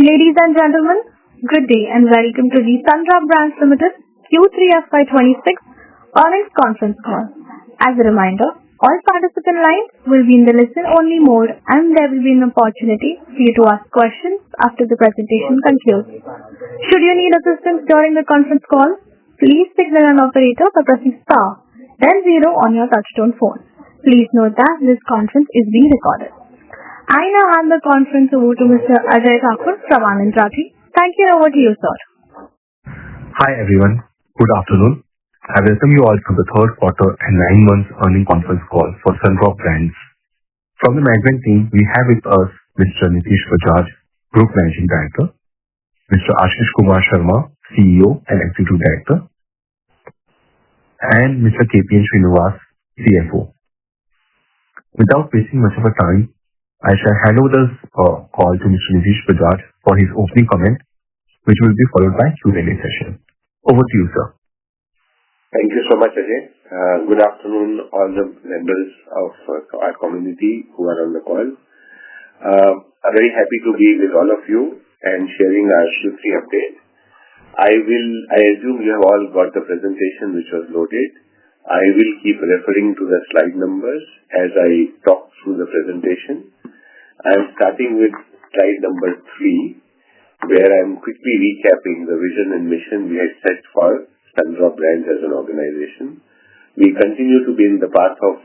Ladies and gentlemen, good day and welcome to the Sundrop Brands Limited Q3 FY26 earnings conference call. As a reminder, all participant lines will be in the listen-only mode and there will be an opportunity for you to ask questions after the presentation concludes. Should you need assistance during the conference call, please signal an operator by pressing star, then 0 on your touchtone phone. Please note that this conference is being recorded. I now hand the conference over to Mr. Ajay Thakur from Anand Rathi. Thank you, over to you, sir. Hi everyone, good afternoon. I welcome you all to the third quarter and 9 months earnings conference call for Sundrop Brands. From the management team, we have with us Mr. Nitish Bajaj, Group Managing Director, Mr. Ashish Kumar Sharma, CEO and Executive Director, and Mr. KPN Srinivas, CFO. Without wasting much of our time, I shall hand over the call to Mr. Nitish Bajaj for his opening comment, which will be followed by Q&A session. Over to you, sir. Thank you so much, Ajay. Good afternoon, all the members of our community who are on the call. I'm very happy to be with all of you and sharing our Q3 update. I assume you have all got the presentation which was loaded. I will keep referring to the slide numbers as I talk through the presentation. I am starting with slide number 3, where I am quickly recapping the vision and mission we had set for Sundrop Brands as an organization. We continue to be in the path of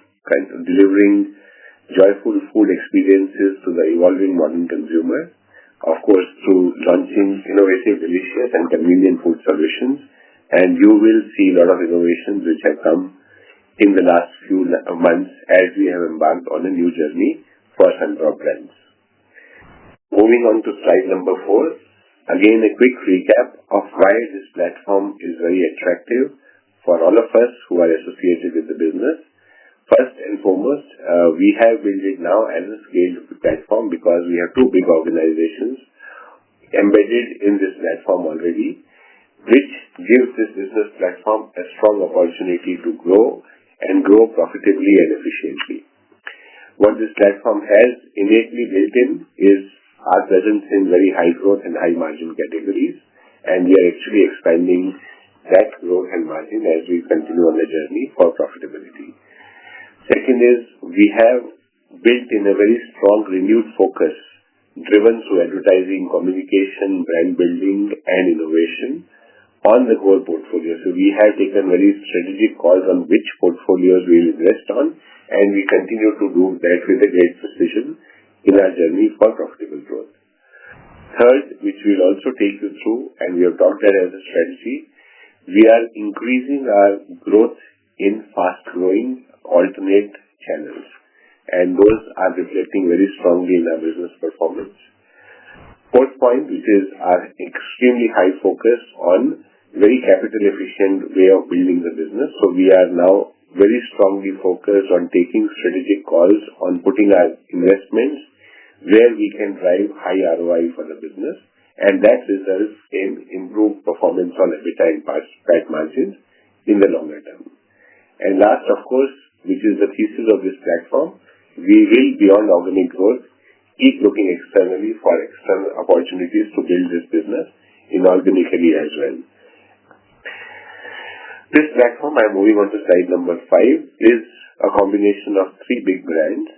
delivering joyful food experiences to the evolving modern consumer, of course through launching innovative, delicious and convenient food solutions. And you will see a lot of innovations which have come in the last few months as we have embarked on a new journey for Sundrop Brands. Moving on to slide number 4, again a quick recap of why this platform is very attractive for all of us who are associated with the business. First and foremost, we have built it now as a scaled platform because we have 2 big organizations embedded in this platform already, which gives this business platform a strong opportunity to grow and grow profitably and efficiently. What this platform has innately built in is our presence in very high growth and high margin categories, and we are actually expanding that growth and margin as we continue on the journey for profitability. Second is, we have built in a very strong renewed focus driven through advertising, communication, brand building and innovation on the core portfolio. So we have taken very strategic calls on which portfolios we will invest on, and we continue to do that with a great precision in our journey for profitable growth. Third, which we will also take you through, and we have talked that as a strategy, we are increasing our growth in fast-growing alternate channels, and those are reflecting very strongly in our business performance. Fourth point, which is our extremely high focus on very capital efficient way of building the business. So we are now very strongly focused on taking strategic calls on putting our investments where we can drive high ROI for the business, and that results in improved performance on EBITDA and PAT margins in the longer term. And last, of course, which is the thesis of this platform, we will, beyond organic growth, keep looking externally for external opportunities to build this business inorganically as well. This platform, I'm moving on to slide number 5, is a combination of 3 big brands.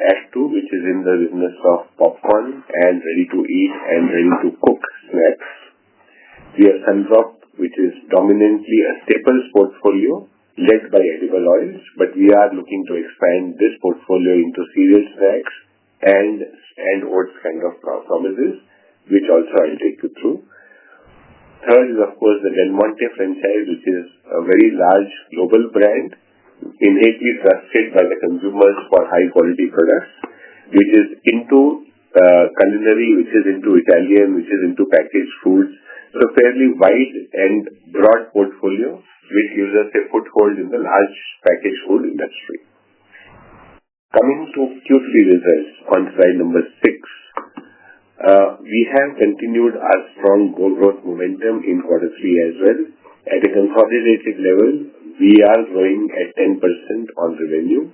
Act 2, which is in the business of popcorn and ready-to-eat and ready-to-cook snacks. We have Sundrop, which is dominantly a staples portfolio led by edible oils, but we are looking to expand this portfolio into cereal snacks and oats kind of promises, which also I'll take you through. Third is, of course, the Del Monte franchise, which is a very large global brand, innately trusted by the consumers for high quality products, which is into culinary, which is into Italian, which is into packaged foods. So fairly wide and broad portfolio, which gives us a foothold in the large packaged food industry. Coming to Q3 results on slide number 6, we have continued our strong growth momentum in quarter 3 as well. At a consolidated level, we are growing at 10% on revenue,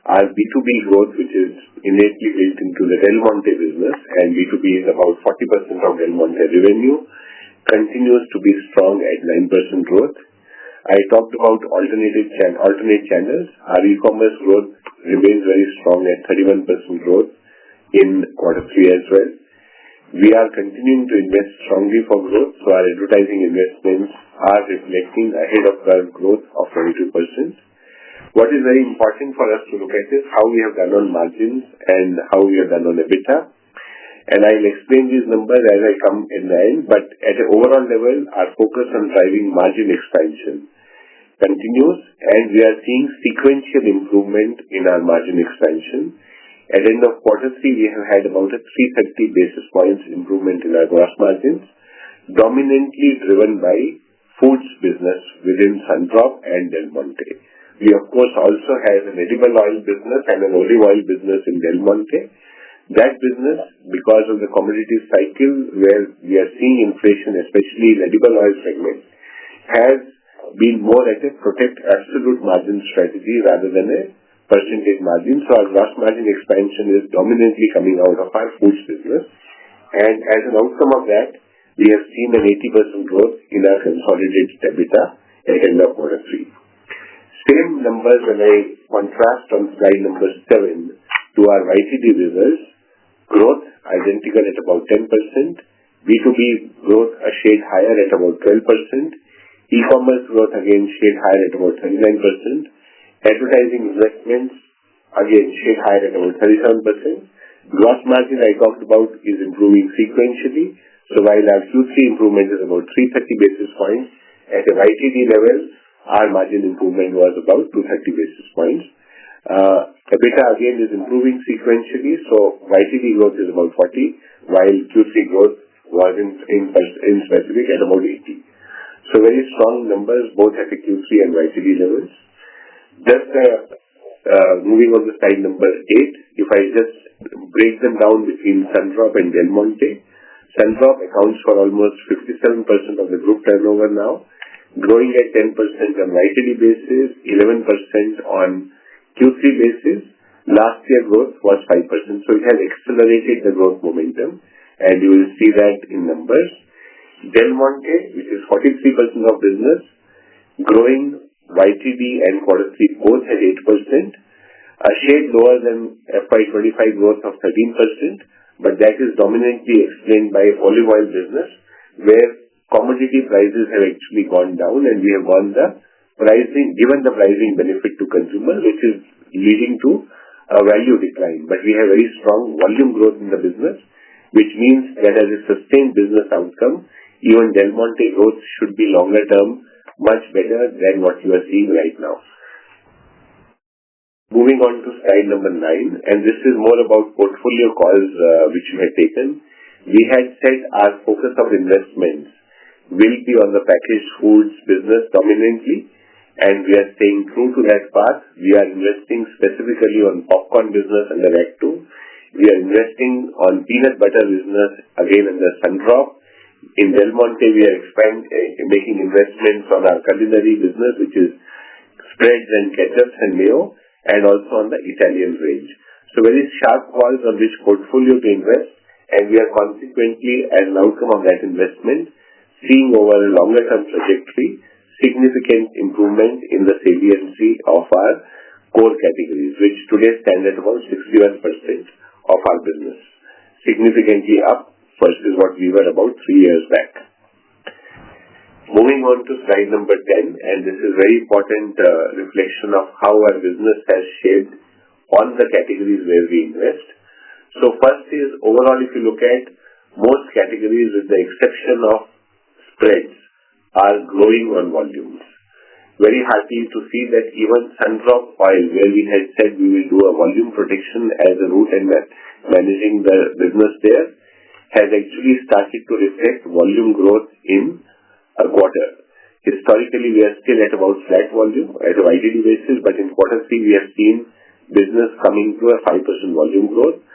Our B2B growth, which is innately built into the Del Monte business, and B2B is about 40% of Del Monte revenue, continues to be strong at 9% growth. I talked about alternate channels. Our e-commerce growth remains very strong at 31% growth in quarter 3 as well. We are continuing to invest strongly for growth, so our advertising investments are reflecting ahead of curve growth of 22%. What is very important for us to look at is how we have done on margins and how we have done on EBITDA. And I'll explain these numbers as I come in the end, but at an overall level, our focus on driving margin expansion continues, and we are seeing sequential improvement in our margin expansion. At the end of quarter 3, we have had about a 330 basis points improvement in our gross margins, dominantly driven by foods business within Sundrop and Del Monte. We, of course, also have an edible oil business and an olive oil business in Del Monte. That business, because of the commodity cycle where we are seeing inflation, especially in edible oil segment, has been more at a protect absolute margin strategy rather than a percentage margin. So our gross margin expansion is dominantly coming out of our foods business. And as an outcome of that, we have seen an 80% growth in our consolidated EBITDA at the end of quarter 3. Same numbers when I contrast on slide number 7 to our YTD results. Growth identical at about 10%. B2B growth a shade higher at about 12%. E-commerce growth again shade higher at about 39%. Advertising investments again shade higher at about 37%. Gross margin I talked about is improving sequentially. So while our Q3 improvement is about 330 basis points, at a YTD level, our margin improvement was about 230 basis points. EBITDA again is improving sequentially, so YTD growth is about 40, while Q3 growth was in specific at about 80. So very strong numbers both at the Q3 and YTD levels. Just moving on to slide number 8, if I just break them down between Sundrop and Del Monte, Sundrop accounts for almost 57% of the group turnover now, growing at 10% on YTD basis, 11% on Q3 basis. Last year growth was 5%, so it has accelerated the growth momentum, and you will see that in numbers. Del Monte, which is 43% of business, growing YTD and quarter 3 both at 8%, a shade lower than FY25 growth of 13%, but that is dominantly explained by olive oil business, where commodity prices have actually gone down, and we have given the pricing benefit to consumers, which is leading to a value decline. But we have very strong volume growth in the business, which means that as a sustained business outcome, even Del Monte growth should be longer term, much better than what you are seeing right now. Moving on to slide number 9, and this is more about portfolio calls which we had taken. We had said our focus of investments will be on the packaged foods business dominantly, and we are staying true to that path. We are investing specifically on popcorn business under Act 2. We are investing on peanut butter business again under Sundrop. In Del Monte, we are making investments on our culinary business, which is spreads and ketchups and mayo, and also on the Italian range. So very sharp calls on which portfolio to invest, and we are consequently, as an outcome of that investment, seeing over a longer term trajectory, significant improvement in the saliency of our core categories, which today stand at about 61% of our business, significantly up versus what we were about 3 years back. Moving on to slide number 10, and this is very important reflection of how our business has shaped on the categories where we invest. So first is overall, if you look at most categories with the exception of spreads are growing on volumes. Very happy to see that even Sundrop oil, where we had said we will do a volume protection as a route and managing the business there, has actually started to reflect volume growth in a quarter. Historically, we are still at about flat volume at a YTD basis, but in quarter 3 we have seen business coming to a 5% volume growth.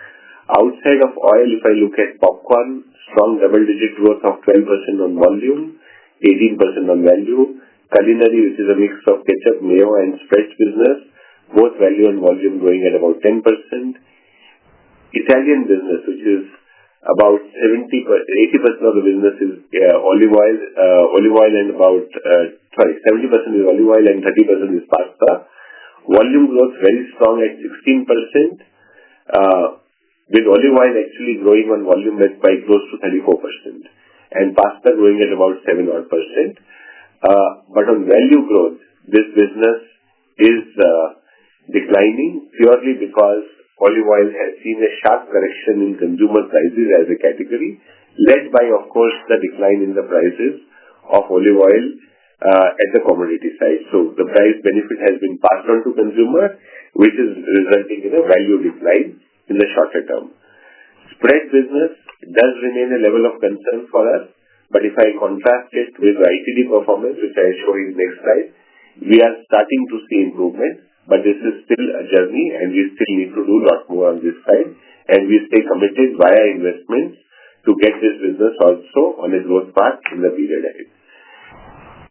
Outside of oil, if I look at popcorn, strong double-digit growth of 12% on volume, 18% on value. Culinary, which is a mix of ketchup, mayo, and spreads business, both value and volume growing at about 10%. Italian business, which is about 80% of the business is olive oil and 70% is olive oil and 30% is pasta. Volume growth very strong at 16%, with olive oil actually growing on volume by close to 34%, and pasta growing at about 7%. But on value growth, this business is declining purely because olive oil has seen a sharp correction in consumer prices as a category, led by, of course, the decline in the prices of olive oil at the commodity side. So the price benefit has been passed on to consumer, which is resulting in a value decline in the shorter term. Spread business does remain a level of concern for us, but if I contrast it with ITD performance, which I show in the next slide, we are starting to see improvement, but this is still a journey and we still need to do a lot more on this side, and we stay committed via investments to get this business also on a growth path in the period ahead.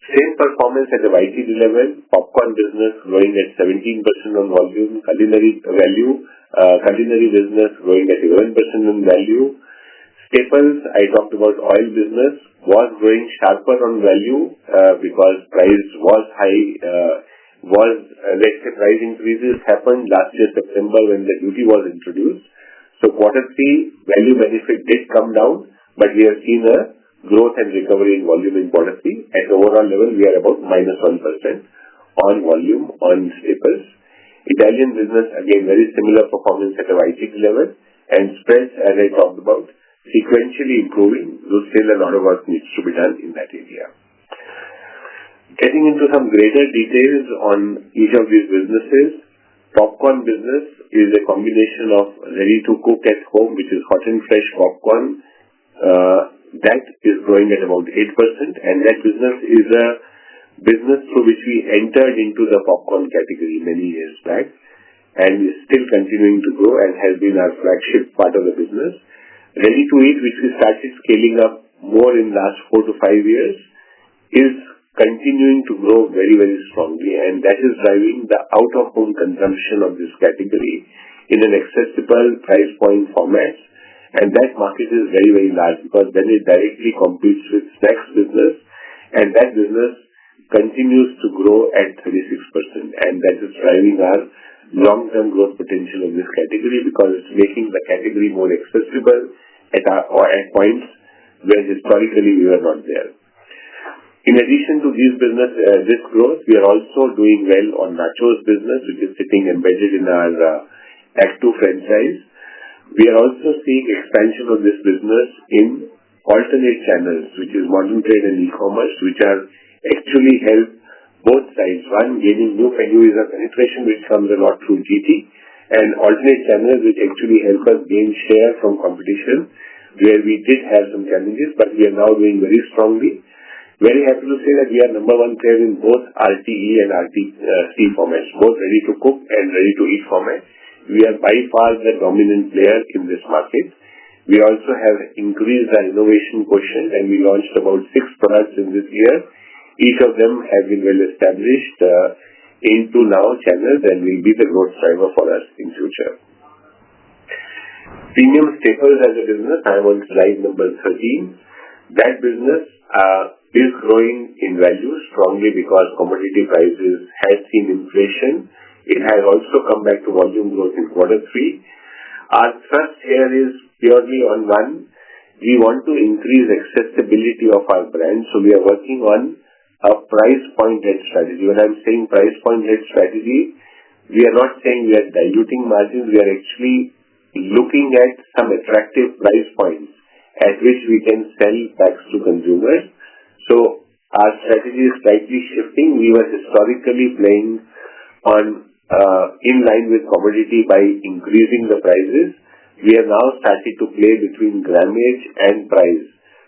Same performance at the YTD level, popcorn business growing at 17% on volume, culinary business growing at 11% on value. Staples, I talked about oil business, was growing sharper on value because price was high, price increases happened last year September when the duty was introduced. So quarter 3 value benefit did come down, but we have seen a growth and recovery in volume in quarter 3. At the overall level, we are about -1% on volume on staples. Italian business, again, very similar performance at the YTD level, and spreads, as I talked about, sequentially improving, though still a lot of work needs to be done in that area. Getting into some greater details on each of these businesses, popcorn business is a combination of ready-to-cook at home, which is hot and fresh popcorn. That is growing at about 8%, and that business is a business through which we entered into the popcorn category many years back, and is still continuing to grow and has been our flagship part of the business. Ready-to-eat, which we started scaling up more in the last 4 to 5 years, is continuing to grow very, very strongly, and that is driving the out-of-home consumption of this category in an accessible price point format. And that market is very, very large because then it directly competes with snacks business, and that business continues to grow at 36%, and that is driving our long-term growth potential of this category because it's making the category more accessible at points where historically we were not there. In addition to this growth, we are also doing well on nachos business, which is sitting embedded in our Act 2 franchise. We are also seeing expansion of this business in alternate channels, which is modern trade and e-commerce, which are actually help both sides. One, gaining new menu is a penetration which comes a lot through GT, and alternate channels which actually help us gain share from competition, where we did have some challenges, but we are now doing very strongly. Very happy to say that we are number 1 player in both RTE and RTC formats, both ready to cook and ready to eat format. We are by far the dominant player in this market. We also have increased our innovation quotient, and we launched about 6 products in this year. Each of them have been well established into now channels and will be the growth driver for us in future. Premium staples as a business, I am on slide number 13. That business is growing in value strongly because commodity prices have seen inflation. It has also come back to volume growth in quarter 3. Our thrust here is purely on one, we want to increase accessibility of our brand, so we are working on a price point-led strategy. When I'm saying price point-led strategy, we are not saying we are diluting margins, we are actually looking at some attractive price points at which we can sell packs to consumers. So our strategy is slightly shifting. We were historically playing on in line with commodity by increasing the prices. We have now started to play between grammage and price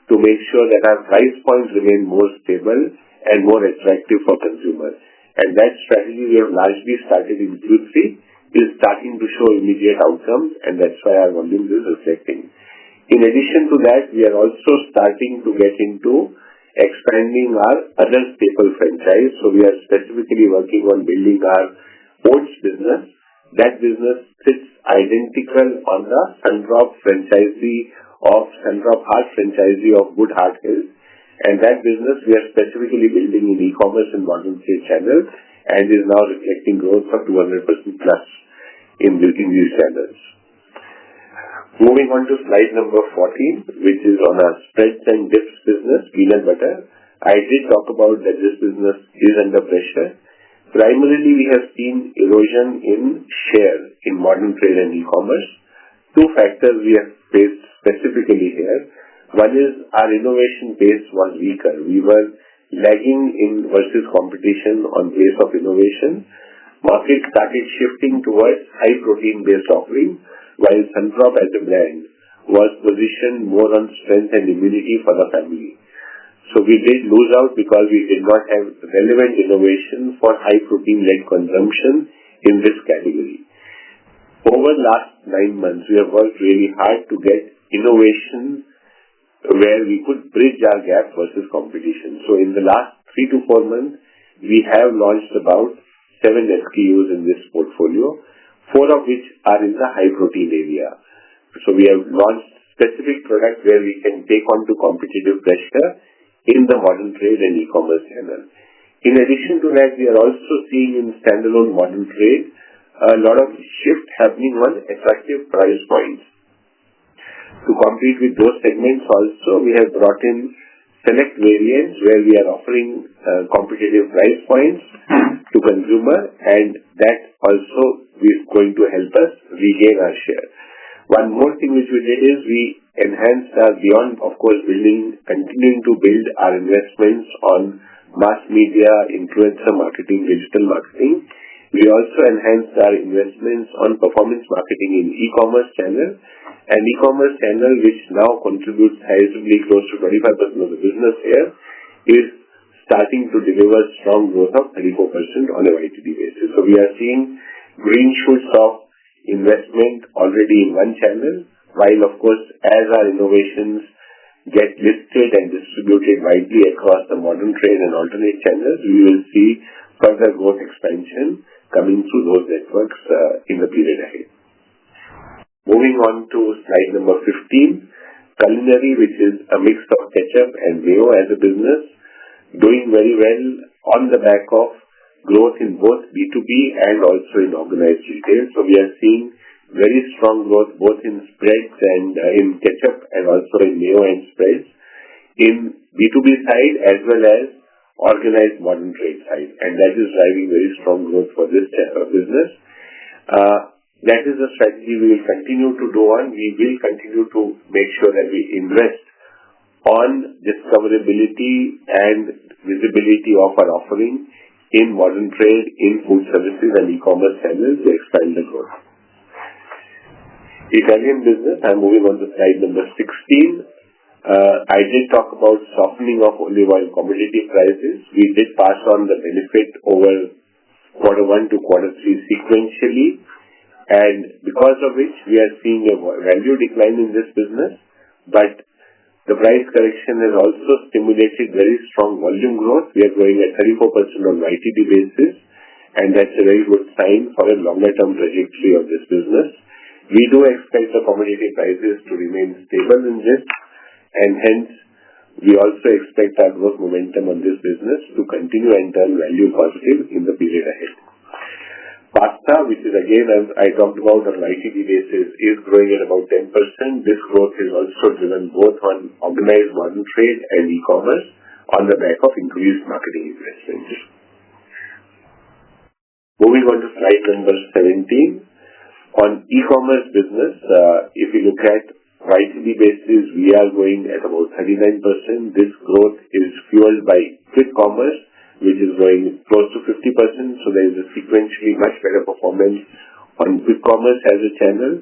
to make sure that our price points remain more stable and more attractive for consumers. And that strategy we have largely started in Q3 is starting to show immediate outcomes, and that's why our volume is reflecting. In addition to that, we are also starting to get into expanding our other staple franchise. So we are specifically working on building our oats business. That business sits identical on the Sundrop franchisee of Sundrop Heart franchisee of Good Heart Health. And that business we are specifically building in e-commerce and modern trade channels and is now reflecting growth of 200% plus in building these channels. Moving on to slide number 14, which is on our spreads and dips business, peanut butter. I did talk about that this business is under pressure. Primarily, we have seen erosion in share in modern trade and e-commerce. Two factors we have faced specifically here. One is our innovation pace was weaker. We were lagging in versus competition on pace of innovation. Market started shifting towards high protein based offering, while Sundrop as a brand was positioned more on strength and immunity for the family. So we did lose out because we did not have relevant innovation for high protein led consumption in this category. Over the last 9 months, we have worked really hard to get innovation where we could bridge our gap versus competition. So in the last 3 to 4 months, we have launched about 7 SKUs in this portfolio, 4 of which are in the high protein area. So we have launched specific products where we can take on to competitive pressure in the modern trade and e-commerce channel. In addition to that, we are also seeing in standalone modern trade a lot of shift happening on attractive price points. To compete with those segments also, we have brought in select variants where we are offering competitive price points to consumer, and that also is going to help us regain our share. One more thing which we did is we enhanced our beyond, of course, continuing to build our investments on mass media, influencer marketing, digital marketing. We also enhanced our investments on performance marketing in e-commerce channel, and e-commerce channel, which now contributes sizably close to 25% of the business here, is starting to deliver strong growth of 34% on a YTD basis. So we are seeing green shoots of investment already in one channel, while of course as our innovations get listed and distributed widely across the modern trade and alternate channels, we will see further growth expansion coming through those networks in the period ahead. Moving on to slide number 15, culinary, which is a mix of ketchup and mayo as a business, doing very well on the back of growth in both B2B and also in organized retail. So we are seeing very strong growth both in spreads and in ketchup and also in mayo and spreads in B2B side as well as organized modern trade side, and that is driving very strong growth for this business. That is a strategy we will continue to do on. We will continue to make sure that we invest on discoverability and visibility of our offering in modern trade, in food services and e-commerce channels to expand the growth. Italian business, I'm moving on to slide number 16. I did talk about softening of olive oil commodity prices. We did pass on the benefit over Q1 to Q3 sequentially, and because of which we are seeing a value decline in this business, but the price correction has also stimulated very strong volume growth. We are growing at 34% on YTD basis, and that's a very good sign for a longer term trajectory of this business. We do expect the commodity prices to remain stable in this, and hence we also expect our growth momentum on this business to continue and turn value positive in the period ahead. Pasta, which is again, as I talked about on YTD basis, is growing at about 10%. This growth is also driven both on organized modern trade and e-commerce on the back of increased marketing investments. Moving on to slide number 17. On e-commerce business, if you look at YTD basis, we are going at about 39%. This growth is fueled by quick commerce, which is growing close to 50%. So there is a sequentially much better performance on quick commerce as a channel,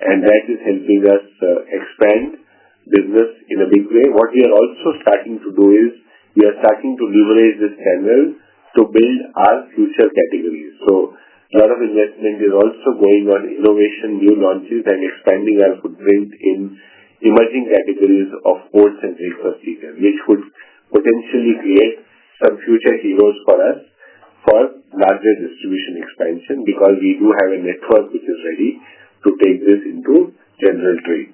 and that is helping us expand business in a big way. What we are also starting to do is we are starting to leverage this channel to build our future categories. So a lot of investment is also going on innovation, new launches, and expanding our footprint in emerging categories of oats and breakfast cereal, which would potentially create some future heroes for us for larger distribution expansion because we do have a network which is ready to take this into general trade.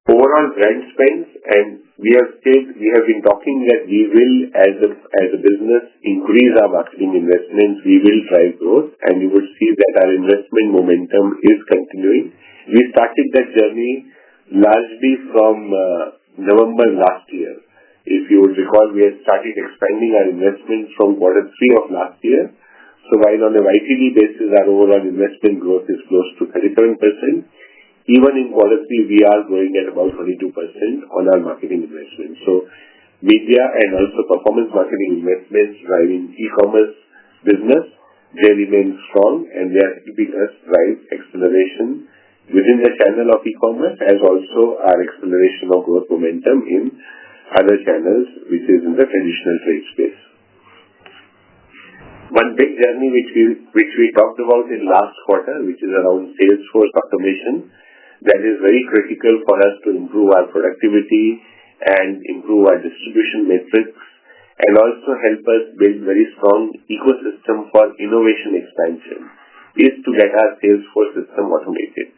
Overall brand spends, and we have been talking that we will, as a business, increase our marketing investments. We will drive growth, and you would see that our investment momentum is continuing. We started that journey largely from November last year. If you would recall, we had started expanding our investments from Q3 of last year. So while on a YTD basis, our overall investment growth is close to 37%, even in Q3, we are growing at about 22% on our marketing investments. So media and also performance marketing investments driving e-commerce business, they remain strong and they are helping us drive acceleration within the channel of e-commerce as also our acceleration of growth momentum in other channels, which is in the traditional trade space. One big journey which we talked about in last quarter, which is around Salesforce automation, that is very critical for us to improve our productivity and improve our distribution metrics and also help us build very strong ecosystem for innovation expansion, is to get our Salesforce system automated.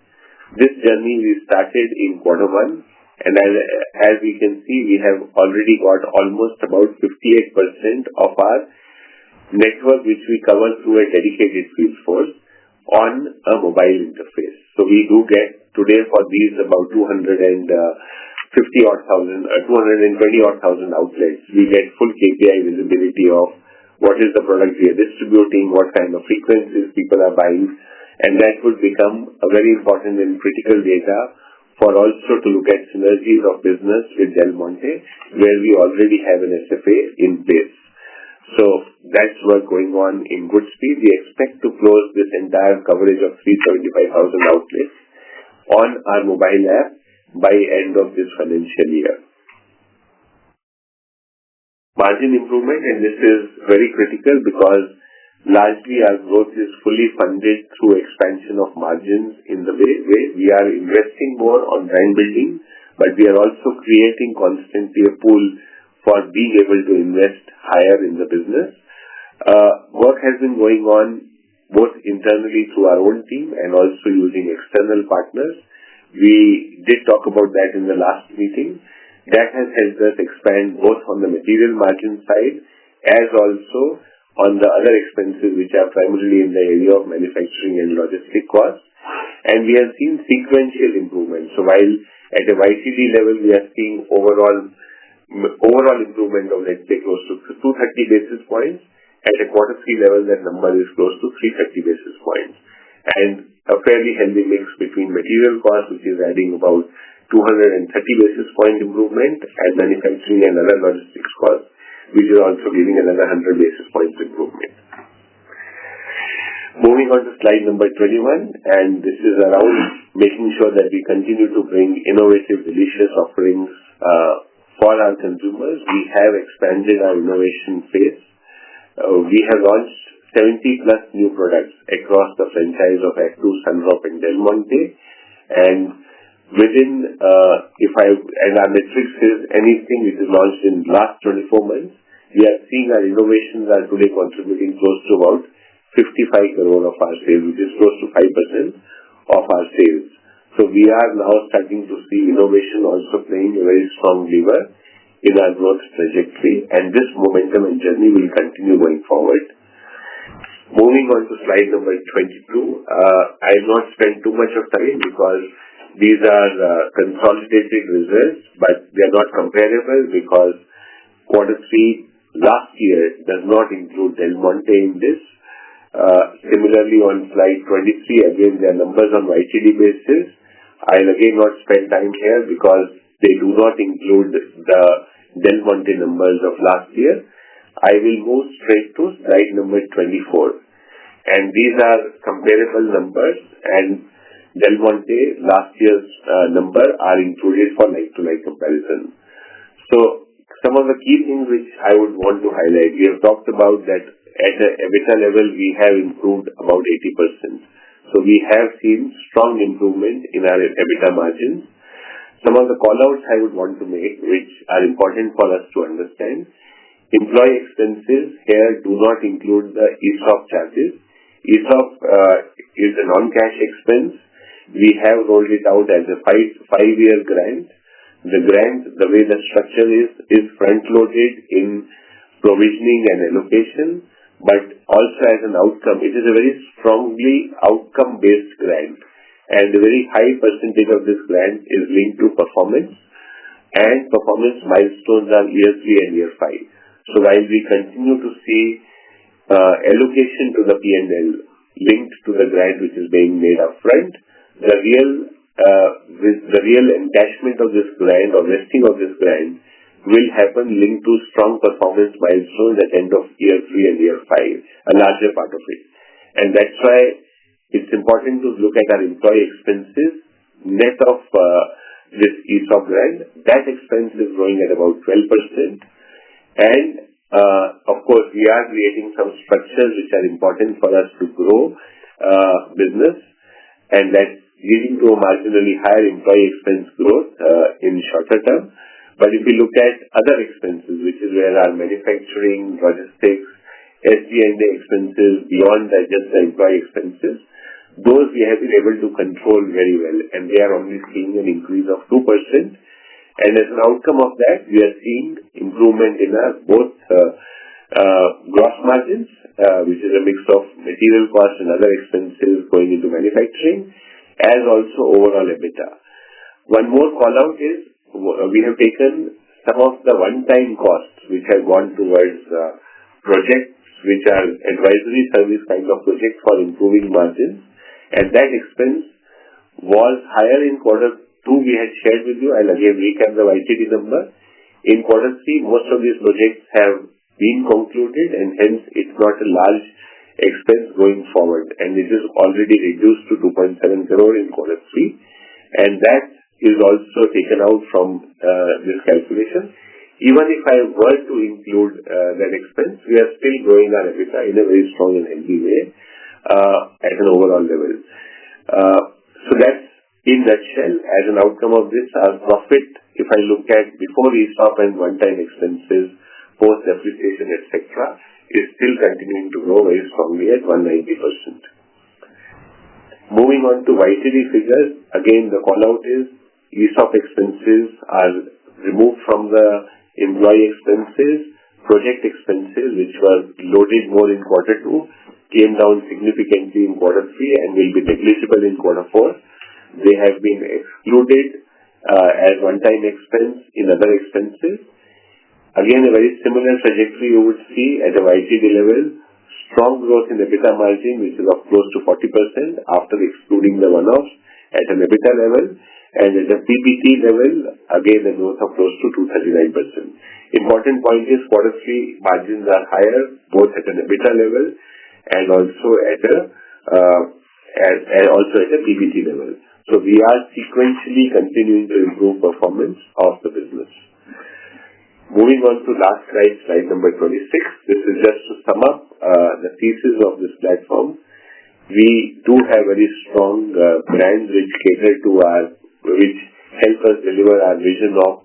This journey we started in Q1, and as we can see, we have already got almost about 58% of our network which we cover through a dedicated field force on a mobile interface. So we do get today for these about 220,000 outlets. We get full KPI visibility of what is the product we are distributing, what kind of frequencies people are buying, and that would become a very important and critical data for also to look at synergies of business with Del Monte, where we already have an SFA in place. So that's work going on in good speed. We expect to close this entire coverage of 375,000 outlets on our mobile app by end of this financial year. Margin improvement, and this is very critical because largely our growth is fully funded through expansion of margins in the way we are investing more on brand building, but we are also creating constantly a pool for being able to invest higher in the business. Work has been going on both internally through our own team and also using external partners. We did talk about that in the last meeting. That has helped us expand both on the material margin side as also on the other expenses which are primarily in the area of manufacturing and logistic costs. And we have seen sequential improvement. So while at a YTD level we are seeing overall improvement of, let's say, close to 230 basis points, at a Q3 level that number is close to 330 basis points. And a fairly healthy mix between material costs, which is adding about 230 basis point improvement, and manufacturing and other logistics costs, which is also giving another 100 basis points improvement. Moving on to slide number 21, and this is around making sure that we continue to bring innovative, delicious offerings for our consumers. We have expanded our innovation phase. We have launched 70 plus new products across the franchise of Actu, Sundrop and Del Monte. And within, and our metrics is anything which is launched in the last 24 months, we are seeing our innovations are today contributing close to about 55 crore of our sales, which is close to 5% of our sales. So we are now starting to see innovation also playing a very strong lever in our growth trajectory, and this momentum and journey will continue going forward. Moving on to slide number 22, I will not spend too much of time because these are consolidated results, but they are not comparable because Q3 last year does not include Del Monte in this. Similarly, on slide 23, again, their numbers on YTD basis. I'll again not spend time here because they do not include the Del Monte numbers of last year. I will move straight to slide number 24. And these are comparable numbers, and Del Monte last year's number are included for like-to-like comparison. So some of the key things which I would want to highlight, we have talked about that at the EBITDA level we have improved about 80%. So we have seen strong improvement in our EBITDA margins. Some of the call-outs I would want to make, which are important for us to understand, Employee expenses here do not include the ESOP charges. ESOP is a non-cash expense. We have rolled it out as a five-year grant. The grant, the way the structure is front-loaded in provisioning and allocation, but also as an outcome. It is a very strongly outcome-based grant, and a very high percentage of this grant is linked to performance, and performance milestones are year 3 and year 5. So while we continue to see allocation to the P&L linked to the grant which is being made upfront, the real encashment of this grant or vesting of this grant will happen linked to strong performance milestones at end of year 3 and year 5, a larger part of it. And that's why it's important to look at our employee expenses net of this ESOP grant. That expense is growing at about 12%. And of course, we are creating some structures which are important for us to grow business, and that's leading to a marginally higher employee expense growth in shorter term. But if we look at other expenses, which is where our manufacturing, logistics, SG&A expenses beyond just the employee expenses, those we have been able to control very well, and they are only seeing an increase of 2%. And as an outcome of that, we are seeing improvement in our both gross margins, which is a mix of material costs and other expenses going into manufacturing, as also overall EBITDA. One more call out is we have taken some of the one-time costs which have gone towards projects which are advisory service kind of projects for improving margins, and that expense was higher in quarter 2. We had shared with you. I'll again recap the YTD number. In quarter 3, most of these projects have been concluded, and hence it's not a large expense going forward, and it is already reduced to 2.7 crore in quarter 3, and that is also taken out from this calculation. Even if I were to include that expense, we are still growing our EBITDA in a very strong and healthy way at an overall level. So that's in nutshell. As an outcome of this, our profit, if I look at before ESOP and one-time expenses, post depreciation, etc., is still continuing to grow very strongly at 190%. Moving on to YTD figures, again the call out is ESOP expenses are removed from the employee expenses. Project expenses, which were loaded more in quarter 2, came down significantly in quarter 3 and will be negligible in quarter 4. They have been excluded as one-time expense in other expenses. Again, a very similar trajectory you would see at a YTD level. Strong growth in EBITDA margin, which is of close to 40% after excluding the one-offs at an EBITDA level. And at the PBT level, again, the growth of close to 239%. Important point is quarter 3 margins are higher, both at an EBITDA level and also at a PBT level. So we are sequentially continuing to improve performance of the business. Moving on to last slide number 26. This is just to sum up the thesis of this platform. We do have very strong brands which help us deliver our vision of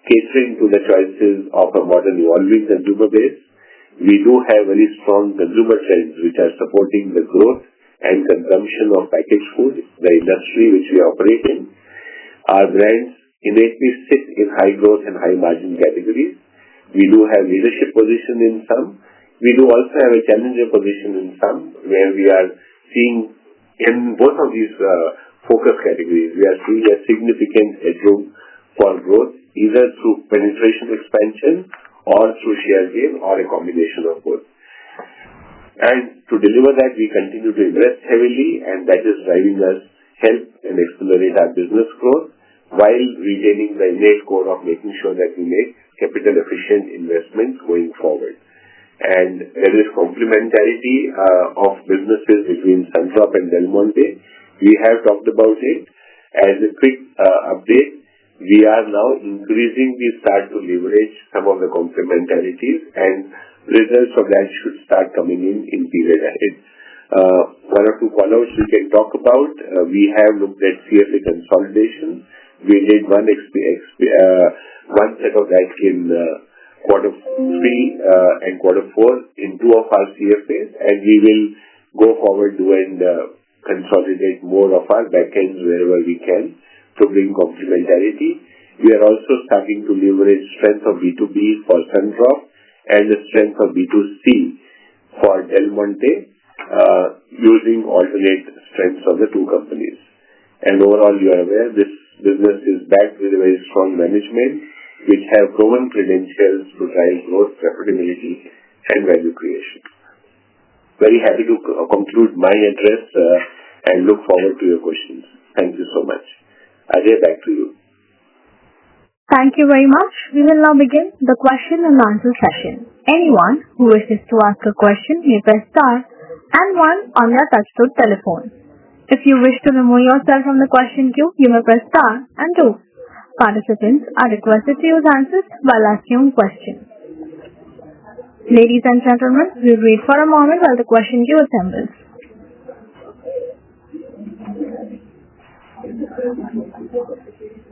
catering to the choices of a modern evolving consumer base. We do have very strong consumer trends which are supporting the growth and consumption of packaged food, the industry which we operate in. Our brands innately sit in high growth and high margin categories. We do have leadership position in some. We do also have a challenger position in some, where we are seeing in both of these focus categories, we are seeing a significant headroom for growth, either through penetration expansion or through share gain or a combination of both. And to deliver that, we continue to invest heavily, and that is driving us help and accelerate our business growth while retaining the innate core of making sure that we make capital efficient investments going forward. And there is complementarity of businesses between Sundrop and Del Monte. We have talked about it. As a quick update, we are now increasingly start to leverage some of the complementarities, and results of that should start coming in period ahead. One or two call-outs we can talk about. We have looked at CFA consolidation. We did one set of that in quarter 3 and quarter 4 in 2 of our CFAs, and we will go forward to and consolidate more of our backends wherever we can to bring complementarity. We are also starting to leverage strength of B2B for Sundrop and the strength of B2C for Del Monte, using alternate strengths of the two companies. And overall, you are aware, this business is backed with a very strong management, which have proven credentials to drive growth, profitability, and value creation. Very happy to conclude my address and look forward to your questions. Thank you so much. Ajay, back to you. Thank you very much. We will now begin the question and answer session. Anyone who wishes to ask a question may press star and 1 on their touchtone telephone. If you wish to remove yourself from the question queue, you may press star and 2. Participants are requested to use answers while asking questions. Ladies and gentlemen, we'll wait for a moment while the question queue assembles.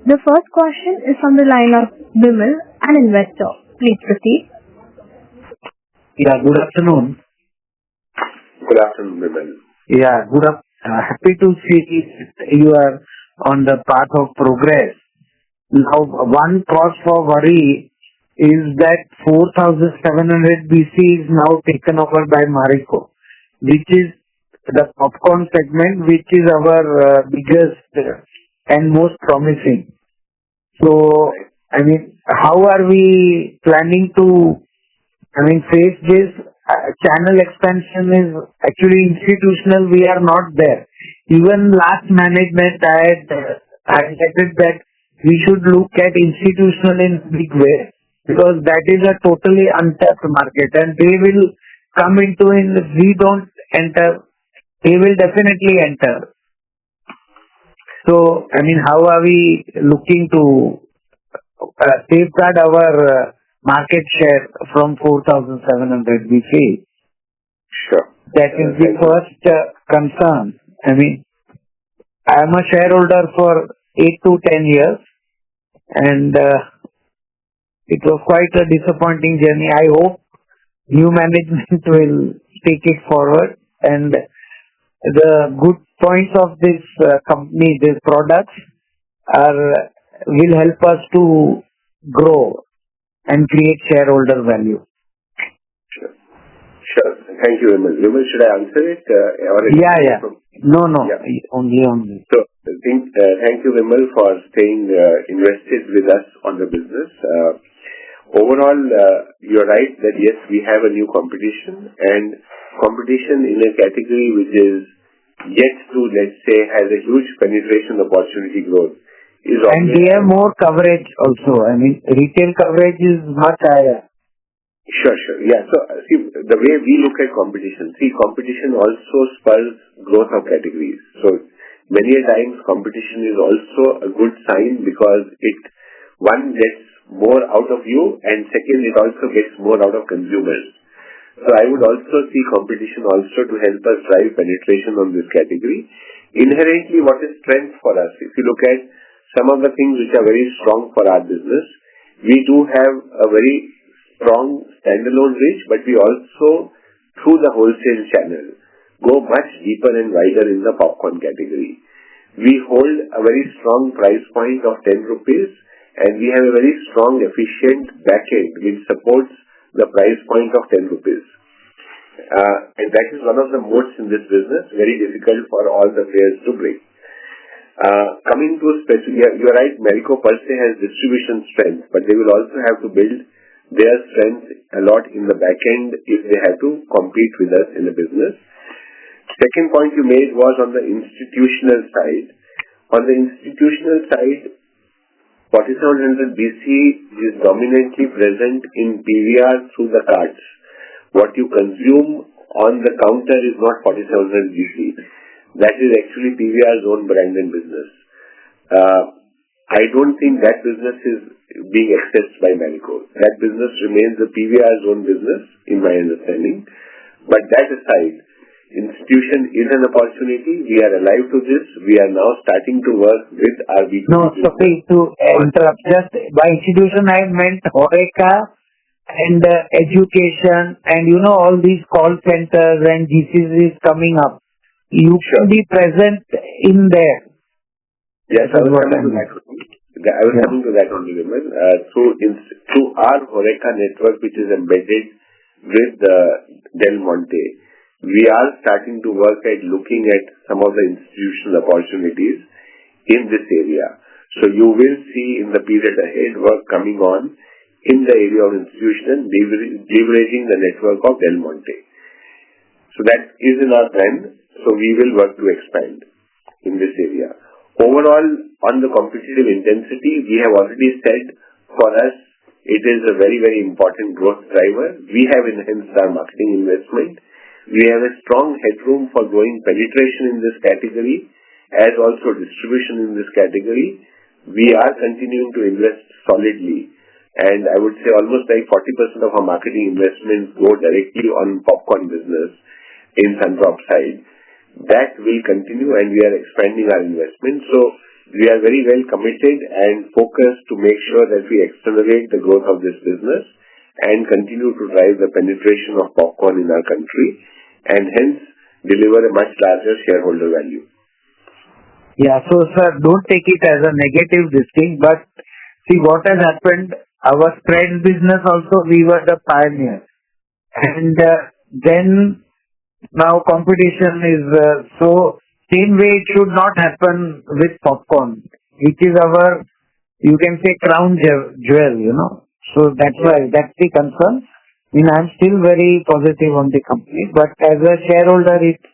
The first question is from the line of Vimal, an investor. Please proceed. Yeah, good afternoon. Good afternoon, Vimal. Yeah, happy to see you are on the path of progress. Now, one cause for worry is that 4,700 BC is now taken over by Marico, which is the popcorn segment, which is our biggest and most promising. So, how are we planning to, face this? Channel expansion is actually institutional. We are not there. Even last management, I had said that we should look at institutional in a big way, because that is a totally untapped market, and they will come into it. If we don't enter, they will definitely enter. So, how are we looking to safeguard our market share from 4,700 BC? Sure. That is the first concern. I am a shareholder for 8 to 10 years, and it was quite a disappointing journey. I hope new management will take it forward, and the good points of this company, these products, will help us to grow and create shareholder value. Sure. Thank you, Vimal. Vimal, should I answer it? Yeah. No. Yeah. Only. So, thank you, Vimal, for staying invested with us on the business. Overall, you're right that yes, we have a new competition, and competition in a category which is yet to, let's say, has a huge penetration opportunity growth. And they have more coverage also. Retail coverage is much higher. Sure. Yeah. So, see, the way we look at competition, competition also spurs growth of categories. So, many a times competition is also a good sign, because it, one, gets more out of you, and second, it also gets more out of consumers. So, I would also see competition also to help us drive penetration on this category. Inherently, what is strength for us? If you look at some of the things which are very strong for our business, we do have a very strong standalone reach, but we also, through the wholesale channel, go much deeper and wider in the popcorn category. We hold a very strong price point of 10 rupees, and we have a very strong, efficient backend which supports the price point of 10 rupees. And that is one of the moats in this business, very difficult for all the players to break. Coming to specific, you're right, Marico per se has distribution strength, but they will also have to build their strength a lot in the back end if they have to compete with us in the business. Second point you made was on the institutional side. On the institutional side, 4700 BC is dominantly present in PVR through the cards. What you consume on the counter is not 4700 BC. That is actually PVR's own brand and business. I don't think that business is being accessed by Marico. That business remains the PVR's own business, in my understanding. But that aside, institution is an opportunity. We are alive to this. We are now starting to work with our B2B. No, sorry to interrupt. Just by institution, I meant HoReCa and education and all these call centers and GCCs coming up. You can be present in there. Yes, I was coming to that. Coming to that only, Vimal. Through our Horeca network, which is embedded with Del Monte, we are starting to work at looking at some of the institutional opportunities in this area. So you will see in the period ahead work coming on in the area of institution, leveraging the network of Del Monte. So that is in our plan. So we will work to expand in this area. Overall, on the competitive intensity, we have already said for us, it is a very, very important growth driver. We have enhanced our marketing investment. We have a strong headroom for growing penetration in this category, as also distribution in this category. We are continuing to invest solidly. And I would say almost like 40% of our marketing investments go directly on popcorn business in Sundrop side. That will continue, and we are expanding our investment. So we are very well committed and focused to make sure that we accelerate the growth of this business and continue to drive the penetration of popcorn in our country and hence deliver a much larger shareholder value. Yeah, so sir, don't take it as a negative thing, but see what has happened, our spread business also, we were the pioneers. And then now competition is, so same way it should not happen with popcorn, which is our, you can say, crown jewel, So that's why, that's the concern. I'm still very positive on the company, but as a shareholder, it's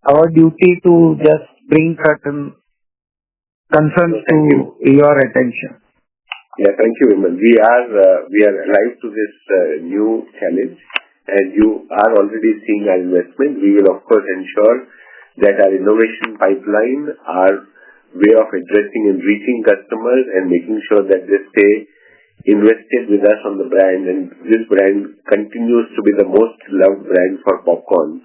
our duty to just bring certain concerns to your attention. Yeah, thank you, Vimal. We are alive to this new challenge, and you are already seeing our investment. We will, of course, ensure that our innovation pipeline, our way of addressing and reaching customers and making sure that they stay invested with us on the brand, and this brand continues to be the most loved brand for popcorn,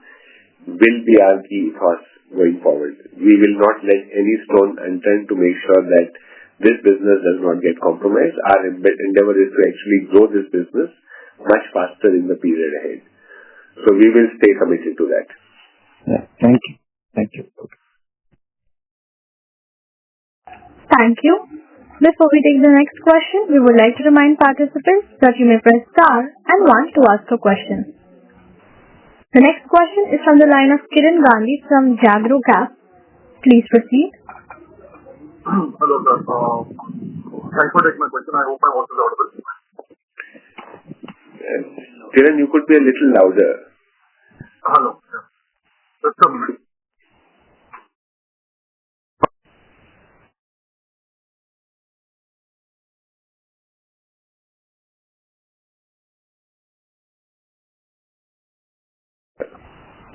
will be our key ethos going forward. We will not let any stone unturned to make sure that this business does not get compromised. Our endeavor is to actually grow this business much faster in the period ahead. So we will stay committed to that. Yeah, thank you. Thank you. Thank you. Before we take the next question, we would like to remind participants that you may press star and 1 to ask a question. The next question is from the line of Kiran Gandhi from Jagro Cap. Please proceed. Hello, sir. Thanks for taking my question. I hope my voice is audible. Kiran, you could be a little louder. Hello. Just a minute.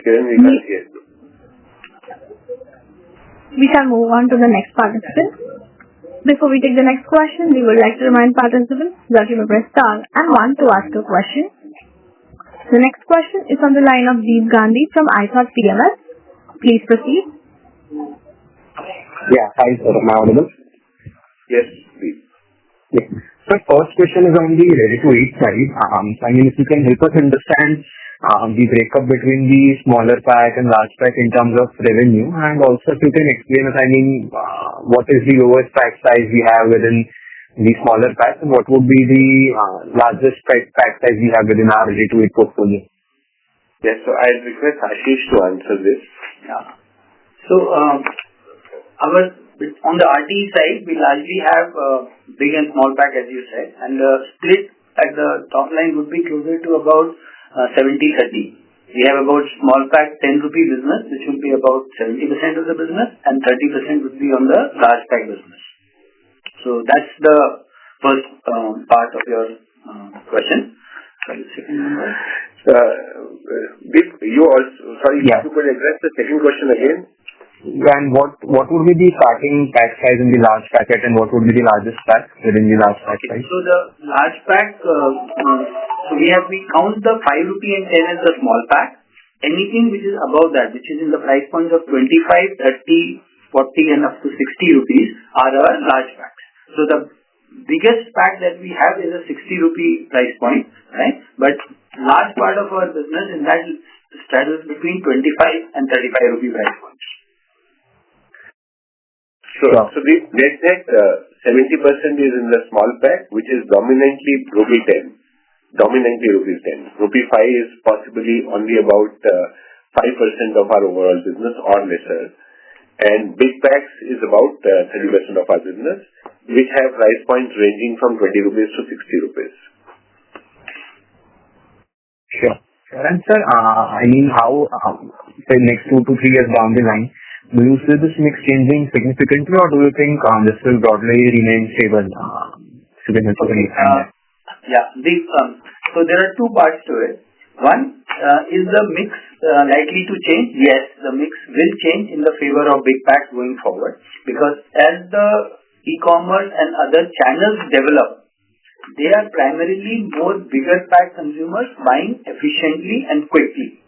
Kiran, we can't hear you. We shall move on to the next participant. Before we take the next question, we would like to remind participants that you may press star and 1 to ask a question. The next question is on the line of Deep Gandhi from iThought PMS. Please proceed. Yeah, hi sir, am I audible? Yes, please. Yeah. So first question is on the ready-to-eat side. If you can help us understand the breakup between the smaller pack and large pack in terms of revenue, and also if you can explain us, what is the lowest pack size we have within the smaller pack, and what would be the largest pack size we have within our ready-to-eat portfolio? Yes, so I'll request Ashish to answer this. Yeah. So, on the RTE side, we largely have big and small pack, as you said, and the split at the top line would be closer to about 70-30. We have about small pack 10 rupee business, which would be about 70% of the business, and 30% would be on the large pack business. So that's the first part of your question. Sorry, second number. If you could address the second question again. And what would be the starting pack size in the large packet, and what would be the largest pack within the large pack size? So the large pack, we count the 5 rupee and 10 as the small pack. Anything which is above that, which is in the price points of 25, 30, 40 and up to 60 rupees are our large packs. So the biggest pack that we have is a 60 rupee price point, right? But large part of our business in that straddles between 25 and 35 rupee price points. Sure. So the net 70% is in the small pack, which is dominantly rupee 10. Dominantly rupees 10. Rupee 5 is possibly only about 5% of our overall business or lesser. And big packs is about 30% of our business, which have price points ranging from 20 rupees to 60 rupees. Sure. And sir, I mean, how, say, next 2 to 3 years down the line, do you see this mix changing significantly, or do you think this will broadly remain stable? So there are two parts to it. One, is the mix likely to change? Yes, the mix will change in the favor of big packs going forward, because as the e-commerce and other channels develop, they are primarily more bigger pack consumers buying efficiently and quickly,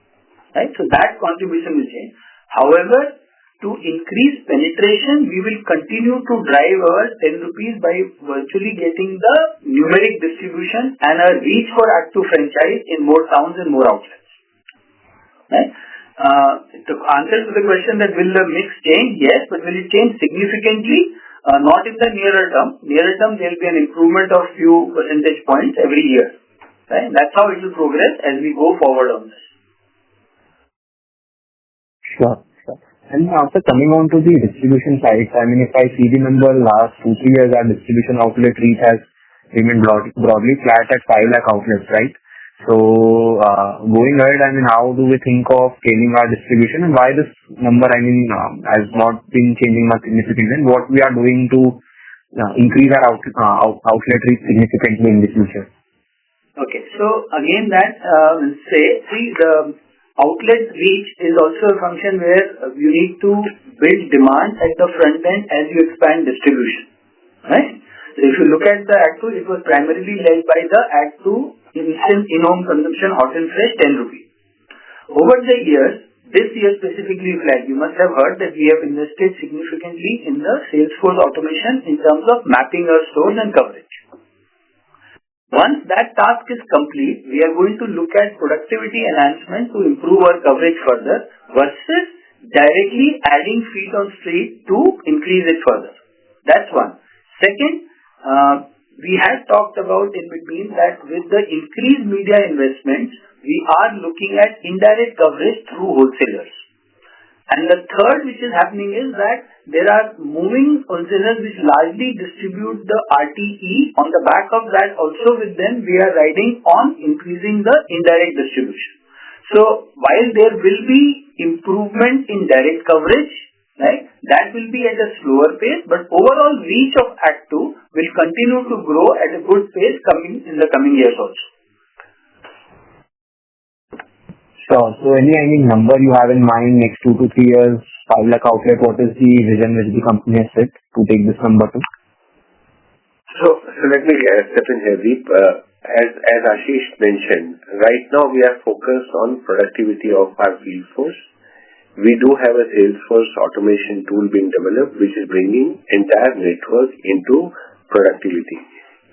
right? So that contribution will change. However, to increase penetration, we will continue to drive our 10 rupees by virtually getting the numeric distribution and a reach for Act 2 franchise in more towns and more outlets. Right? To answer to the question that will the mix change? Yes, but will it change significantly? Not in the nearer term. Nearer term, there will be an improvement of few percentage points every year. Right? That's how it will progress as we go forward on this. Sure. And after coming on to the distribution side, I mean, if I see the number last 2-3 years, our distribution outlet reach has remained broadly flat at 5 lakh outlets, right? So, going ahead, I mean, how do we think of scaling our distribution, and why this number, I mean, has not been changing much significantly, and what we are doing to increase our outlet reach significantly in the future? Okay, so again that, the outlet reach is also a function where you need to build demand at the front end as you expand distribution, right? So if you look at the Act 2, it was primarily led by the Act 2 instant in-home consumption hot and fresh 10 rupees. Over the years, this year specifically flagged, you must have heard that we have invested significantly in the Salesforce automation in terms of mapping our stores and coverage. Once that task is complete, we are going to look at productivity enhancement to improve our coverage further versus directly adding feet on street to increase it further. That's one. Second, we had talked about in between that with the increased media investments, we are looking at indirect coverage through wholesalers. And the third which is happening is that there are moving wholesalers which largely distribute the RTE. On the back of that, also with them, we are riding on increasing the indirect distribution. So while there will be improvement in direct coverage, right, that will be at a slower pace, but overall reach of Act 2 will continue to grow at a good pace in the coming years also. Sure. So any number you have in mind next 2 to 3 years, 5 lakh outlet, what is the vision which the company has set to take this number to? So let me step in here, Deep. As Ashish mentioned, right now we are focused on productivity of our field force. We do have a Salesforce automation tool being developed, which is bringing entire network into productivity.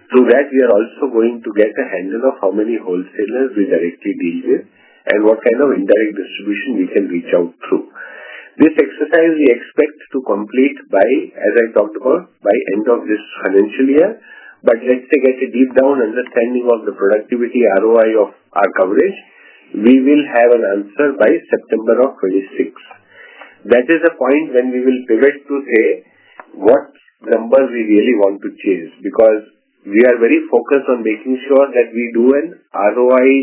Through that, we are also going to get a handle of how many wholesalers we directly deal with and what kind of indirect distribution we can reach out through. This exercise we expect to complete by, as I talked about, by end of this financial year. But let's say get a deep down understanding of the productivity ROI of our coverage. We will have an answer by September of 26. That is the point when we will pivot to say what numbers we really want to chase, because we are very focused on making sure that we do an ROI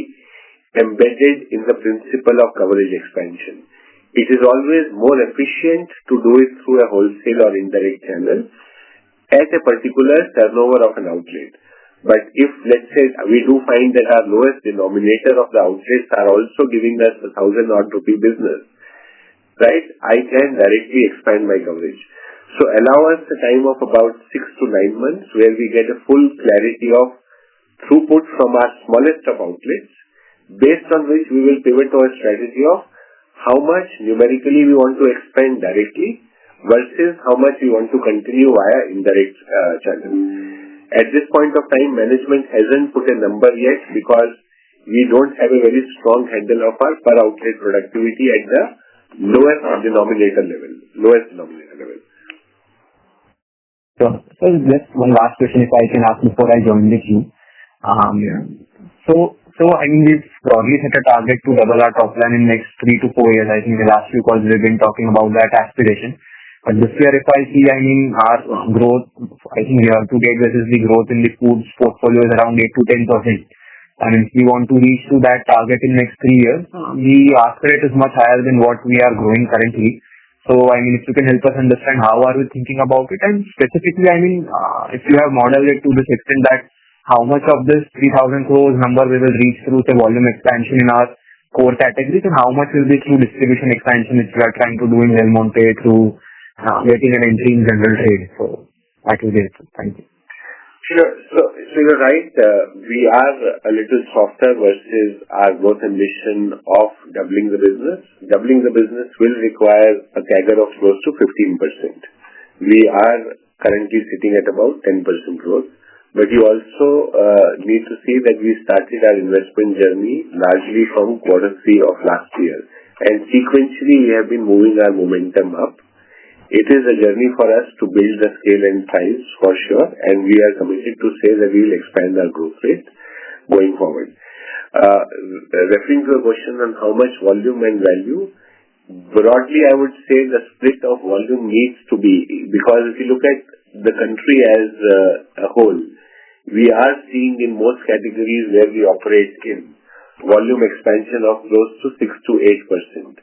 embedded in the principle of coverage expansion. It is always more efficient to do it through a wholesale or indirect channel at a particular turnover of an outlet. But if, let's say, we do find that our lowest denominator of the outlets are also giving us 1,000 odd rupee business, right, I can directly expand my coverage. So allow us a time of about 6 to 9 months where we get a full clarity of throughput from our smallest of outlets, based on which we will pivot to a strategy of how much numerically we want to expand directly versus how much we want to continue via indirect channels. At this point of time, management hasn't put a number yet because we don't have a very strong handle of our per outlet productivity at the lowest denominator level. So just one last question, if I can ask before I join the queue. So I mean, we've broadly set a target to double our top line in next 3 to 4 years. I think the last few calls we've been talking about that aspiration. But this year, if I see, I mean, our growth, I think year to date versus the growth in the foods portfolio is around 8 to 10%. And if we want to reach to that target in next 3 years, the ask rate is much higher than what we are growing currently. So, I mean, if you can help us understand how are we thinking about it, and specifically, I mean, if you have modeled it to this extent that how much of this 3,000 crores number we will reach through the volume expansion in our core categories, and how much will be through distribution expansion which we are trying to do in Del Monte through getting an entry in general trade. So that will be it. Thank you. Sure. So you're right. We are a little softer versus our growth ambition of doubling the business. Doubling the business will require a CAGR of close to 15%. We are currently sitting at about 10% growth. But you also need to see that we started our investment journey largely from quarter 3 of last year. And sequentially, we have been moving our momentum up. It is a journey for us to build the scale and size for sure, and we are committed to say that we will expand our growth rate going forward. Referring to a question on how much volume and value, broadly I would say the split of volume needs to be, because if you look at the country as a whole, we are seeing in most categories where we operate in volume expansion of close to 6 to 8%.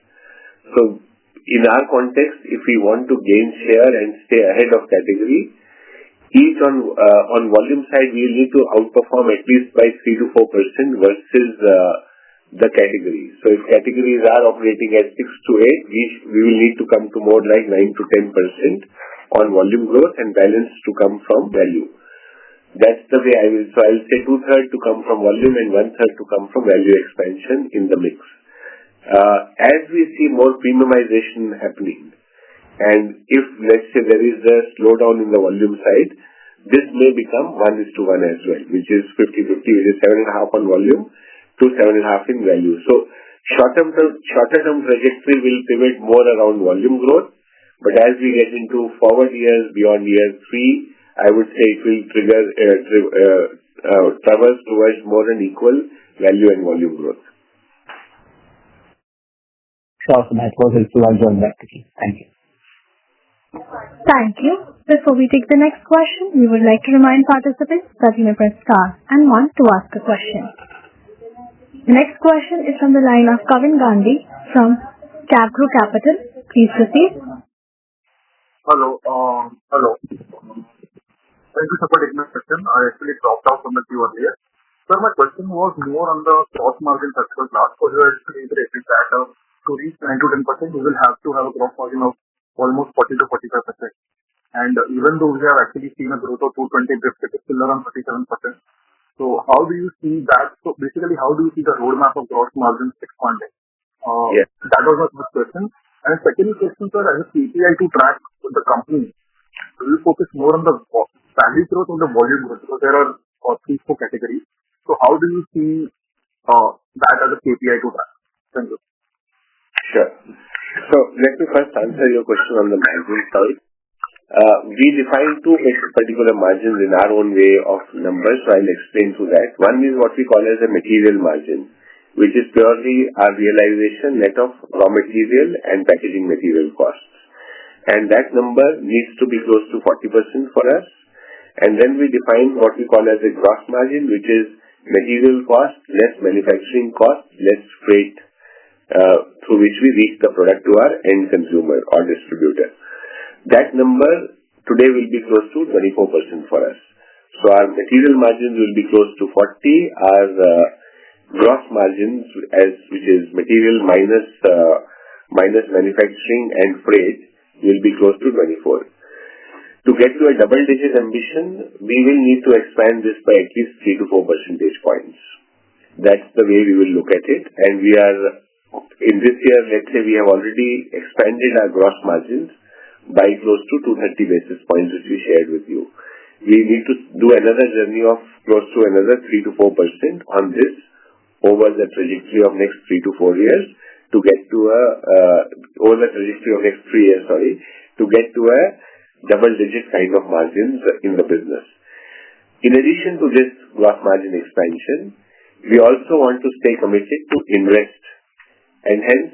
So in our context, if we want to gain share and stay ahead of category, each on volume side, we will need to outperform at least by 3 to 4% versus the category. So if categories are operating at 6 to 8, we will need to come to more like 9 to 10% on volume growth and balance to come from value. That's the way I'll say 2/3 to come from volume and 1/3 to come from value expansion in the mix. As we see more premiumization happening, and if, let's say, there is a slowdown in the volume side, this may become 1:1 as well, which is 50-50, which is 7.5 on volume to 7.5 in value. So shorter term trajectory will pivot more around volume growth, but as we get into forward years, beyond year 3, I would say it will trigger traverse towards more than equal value and volume growth. Sure, so that was helpful. I'll join back to you. Thank you. Thank you. Before we take the next question, we would like to remind participants that you may press star and 1 to ask a question. The next question is from the line of Kavin Gandhi from Capgro Capital. Please proceed. Hello. Thank you, sir, for taking my question. I actually dropped out from the queue earlier. Sir, my question was more on the gross margin factor. Last quarter, you actually reiterated that to reach 9 to 10%, we will have to have a gross margin of almost 40 to 45%. And even though we have actually seen a growth of 220 basis points, it is still around 37%. So how do you see that? So basically, how do you see the roadmap of gross margins expanding? Yes. That was my first question. And second question, sir, as a KPI to track with the company, do you focus more on the value growth or the volume growth? Because there are 3-4 categories. So how do you see that as a KPI to track? Thank you. Sure. So let me first answer your question on the margin side. We define 2 particular margins in our own way of numbers, so I'll explain to that. One is what we call as a material margin, which is purely our realization net of raw material and packaging material costs. And that number needs to be close to 40% for us. And then we define what we call as a gross margin, which is material cost, less manufacturing cost, less freight, through which we reach the product to our end consumer or distributor. That number today will be close to 24% for us. So our material margins will be close to 40. Our gross margins, which is material minus manufacturing and freight, will be close to 24. To get to a double-digit ambition, we will need to expand this by at least 3 to 4 percentage points. That's the way we will look at it. And we are, in this year, let's say we have already expanded our gross margins by close to 230 basis points, which we shared with you. we need to do another journey of close to another 3 to 4% on this over the trajectory of next 3 to 4 years to get to over the trajectory of next 3 years, to get to a double-digit kind of margins in the business. In addition to this gross margin expansion, we also want to stay committed to invest, and hence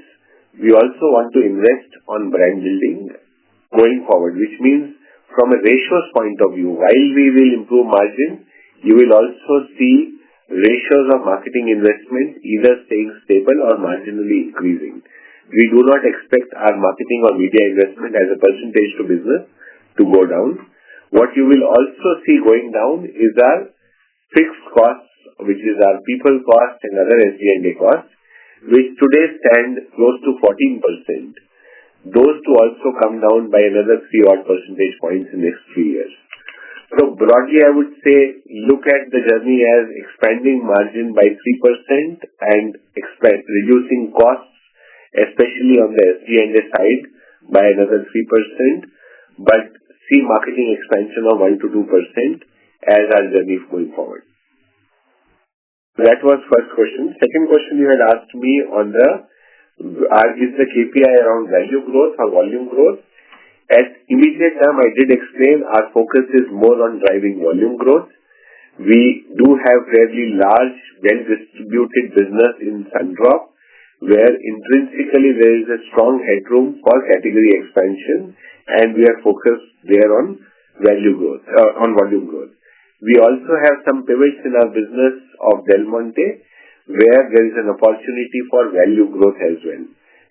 we also want to invest on brand building going forward, which means from a ratios point of view, while we will improve margin, you will also see ratios of marketing investment either staying stable or marginally increasing. We do not expect our marketing or media investment as a percentage to business to go down. What you will also see going down is our fixed costs, which is our people cost and other SG&A costs, which today stand close to 14%. Those two also come down by another 3 odd percentage points in the next 3 years. So broadly, I would say look at the journey as expanding margin by 3% and reducing costs, especially on the SG&A side, by another 3%, but see marketing expansion of 1 to 2% as our journey going forward. That was first question. Second question you had asked me on is the KPI around value growth or volume growth? At immediate term, I did explain our focus is more on driving volume growth. We do have fairly large, well-distributed business in Sundrop, where intrinsically there is a strong headroom for category expansion, and we are focused there on value growth, on volume growth. We also have some pivots in our business of Del Monte, where there is an opportunity for value growth as well.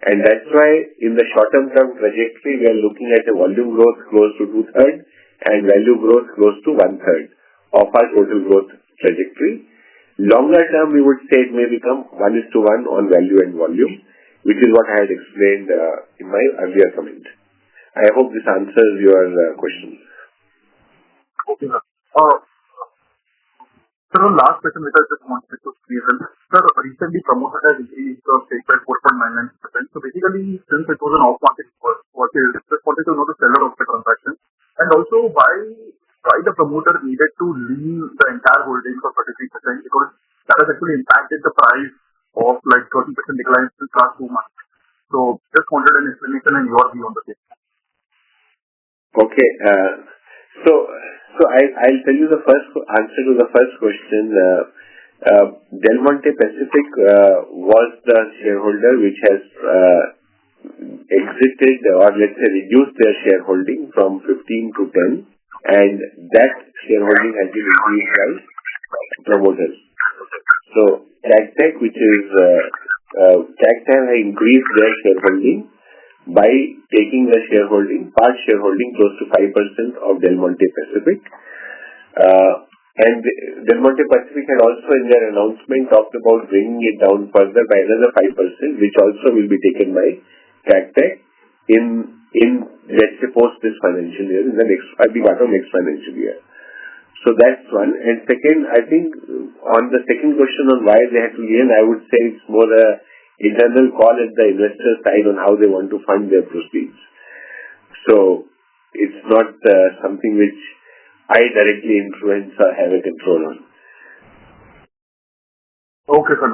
And that's why in the short-term trajectory, we are looking at a volume growth close to 2/3 and value growth close to 1/3 of our total growth trajectory. Longer term, we would say it may become 1:1 on value and volume, which is what I had explained in my earlier comment. I hope this answers your question. Okay, sir. Sir, one last question which I just wanted to clear. Sir, recently promoter has increased the stake by 4.99%. So basically, since it was an off-market purchase, just wanted to know the seller of the transaction. And also why the promoter needed to leave the entire holding for 33%, because that has actually impacted the price of like 30% decline in the last 2 months. So just wanted an explanation and your view on the case. Okay. So I'll tell you the first answer to the first question. Del Monte Pacific was the shareholder which has exited or let's say reduced their shareholding from 15 to 10, and that shareholding has been increased by promoters. So TagTag, which is TagTag, has increased their shareholding by taking the part shareholding close to 5% of Del Monte Pacific. And Del Monte Pacific had also in their announcement talked about bringing it down further by another 5%, which also will be taken by TagTag in let's say post this financial year, in the next, I'll be part of next financial year. So that's one. And second, I think on the second question on why they had to leave, I would say it's more a internal call at the investor side on how they want to fund their proceeds. So it's not something which I directly influence or have a control on. Okay, sir.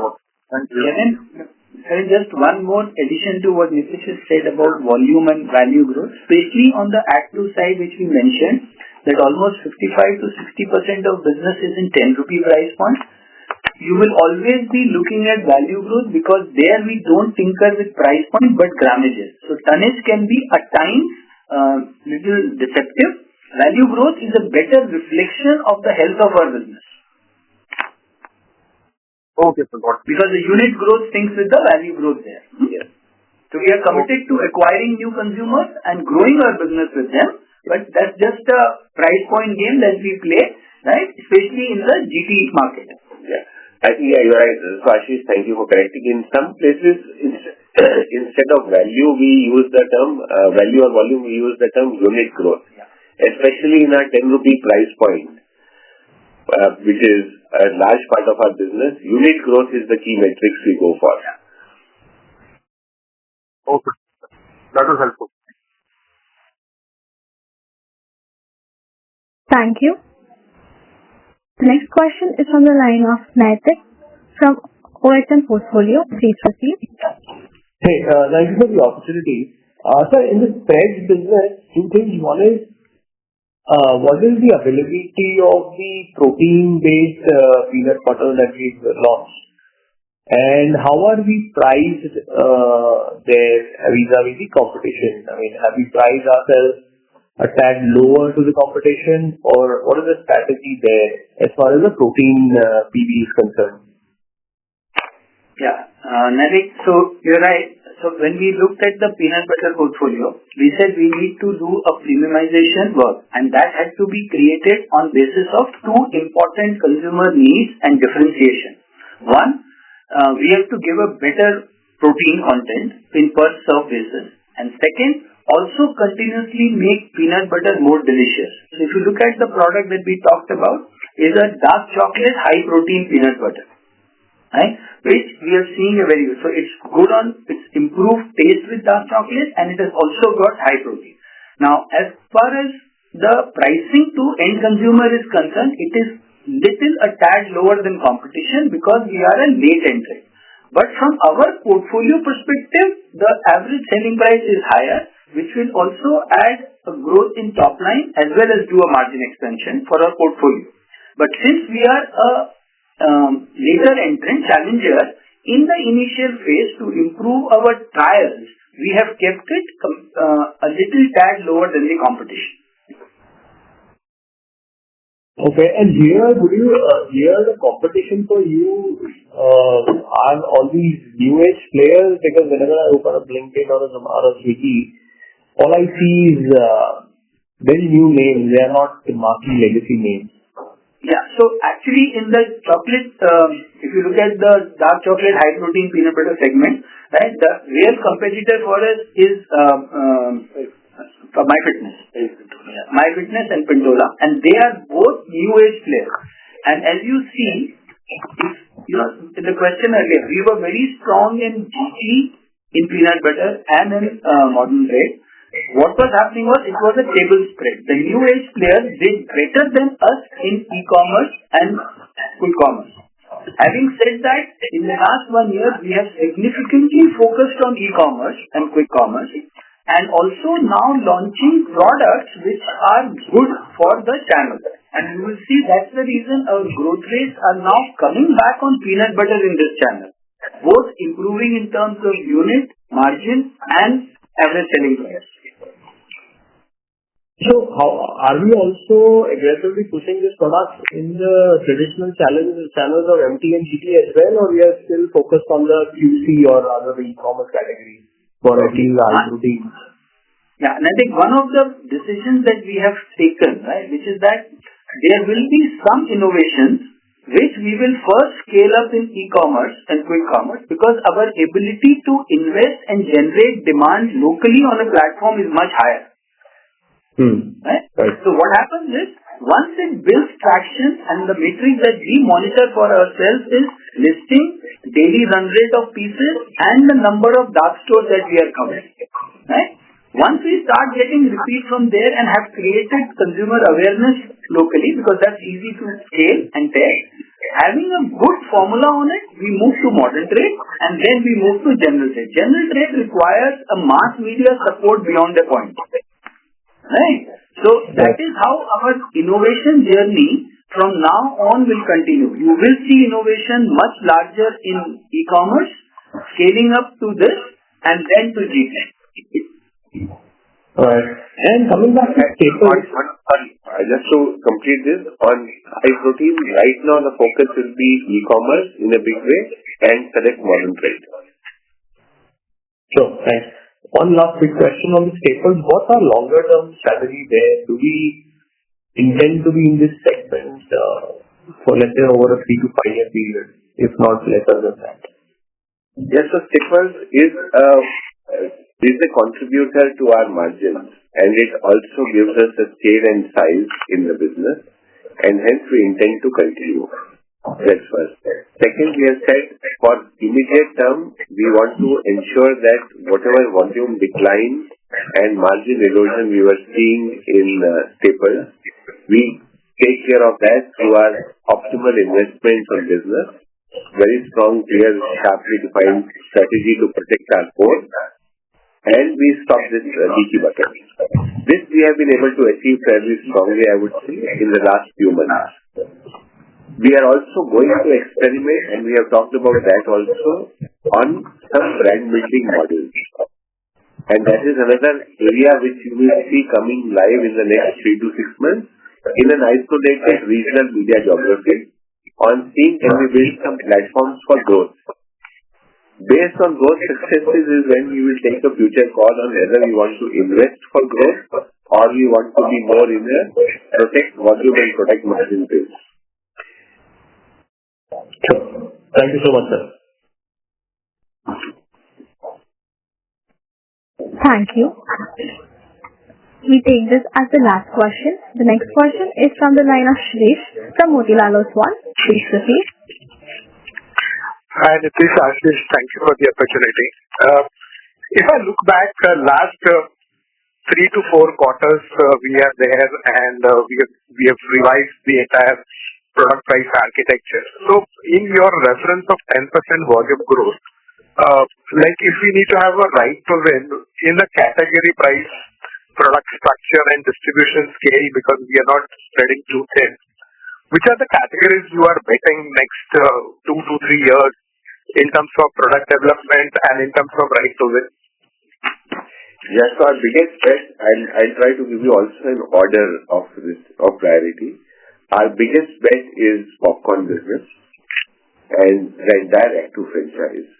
Thank you. And just one more addition to what Nitish has said about volume and value growth, especially on the active side, which we mentioned, that almost 55 to 60% of business is in 10 rupee price point. You will always be looking at value growth because there we don't tinker with price point but grammages. So tonnage can be at times little deceptive. Value growth is a better reflection of the health of our business. Okay, sir. Because the unit growth syncs with the value growth there. Yes. So we are committed to acquiring new consumers and growing our business with them, but that's just a price point game that we play, right? Especially in the GT market. Yeah. I think you're right. So Ashish, thank you for correcting. In some places, instead of value, we use the term value or volume, we use the term unit growth. Yeah. Especially in our 10 rupee price point, which is a large part of our business, unit growth is the key metrics we go for. Yeah. Okay. That was helpful. Thank you. The next question is from the line of Naitik from OHM Portfolio. Please proceed. Hey, thank you for the opportunity. Sir, in the spreads business, two things. One is, what is the availability of the protein-based peanut butter that we've launched? And how are we priced there vis-a-vis the competition? I mean, have we priced ourselves a tad lower to the competition, or what is the strategy there as far as the protein PB is concerned? Yeah, Naitik, so you're right. So when we looked at the peanut butter portfolio, we said we need to do a premiumization work, and that had to be created on basis of two important consumer needs and differentiation. One, we have to give a better protein content in per serve basis, and second, also continuously make peanut butter more delicious. So if you look at the product that we talked about, is a dark chocolate high protein peanut butter, right? Which we are seeing a very good. So it's good on, it's improved taste with dark chocolate, and it has also got high protein. Now, as far as the pricing to end consumer is concerned, it is little a tad lower than competition because we are a late entrant. But from our portfolio perspective, the average selling price is higher, which will also add a growth in top line as well as do a margin expansion for our portfolio. But since we are a later entrant challenger, in the initial phase to improve our trials, we have kept it a little tad lower than the competition. Okay, and here, the competition for you are all these new age players, because whenever I open a Blinkit or a Swiggy, all I see is very new names. They are not marquee legacy names. Yeah, so actually in the chocolate, if you look at the dark chocolate high protein peanut butter segment, right, the real competitor for us is MyFitness and Pintola, and they are both new age players. And as you see, in the question earlier, we were very strong in GT, in peanut butter, and in modern trade. What was happening was, it was a table spread. The new age players did better than us in e-commerce and quick commerce. Having said that, in the last 1 year, we have significantly focused on e-commerce and quick commerce, and also now launching products which are good for the channel. And you will see that's the reason our growth rates are now coming back on peanut butter in this channel, both improving in terms of unit, margin, and average selling price. So, are we also aggressively pushing this product in the traditional channels of MT and GT as well, or we are still focused on the QC or other e-commerce categories for at least our routine? Yeah, and I think one of the decisions that we have taken, right, which is that there will be some innovations which we will first scale up in e-commerce and quick commerce, because our ability to invest and generate demand locally on a platform is much higher. Right? So what happens is, once it builds traction, and the metrics that we monitor for ourselves is listing, daily run rate of pieces, and the number of dark stores that we are covering. Right? Once we start getting repeat from there and have created consumer awareness locally, because that's easy to scale and test, having a good formula on it, we move to modern trade, and then we move to general trade. General trade requires a mass media support beyond a point. Right? So that is how our innovation journey from now on will continue. You will see innovation much larger in e-commerce, scaling up to this, and then to GT. Right. And coming back to staples, just to complete this, on high protein, right now the focus will be e-commerce in a big way and select modern trade. Sure, thanks. One last quick question on the staples. What's our longer term strategy there? Do we intend to be in this segment for, let's say, over a 3 to 5 year period, if not lesser than that? Yes, so staples is a contributor to our margins, and it also gives us a scale and size in the business, and hence we intend to continue. That's first. Second, we have said for immediate term, we want to ensure that whatever volume decline and margin erosion we were seeing in staples, we take care of that through our optimal investments on business, very strong, clear, sharply defined strategy to protect our core, and we stop this leaky bucket. This we have been able to achieve fairly strongly, I would say, in the last few months. We are also going to experiment, and we have talked about that also, on some brand building models. And that is another area which you will see coming live in the next 3 to 6 months in an isolated regional media geography on seeing can we build some platforms for growth. Based on those successes is when we will take a future call on whether we want to invest for growth or we want to be more in a protect volume and protect margin base. Sure. Thank you so much, sir. Thank you. We take this as the last question. The next question is from the line of Shreesh from Motilal Oswal. Please proceed. Hi, Nitish, Ashish. Thank you for the opportunity. If I look back last 3 to 4 quarters, we are there and we have revised the entire product price architecture. So, in your reference of 10% volume growth, like if we need to have a right to win in the category price, product structure and distribution scale because we are not spreading too thin, which are the categories you are betting next 2 to 3 years in terms of product development and in terms of right to win? Yes, so our biggest bet, I'll try to give you also an order of priority. Our biggest bet is popcorn business and the entire Actu franchise.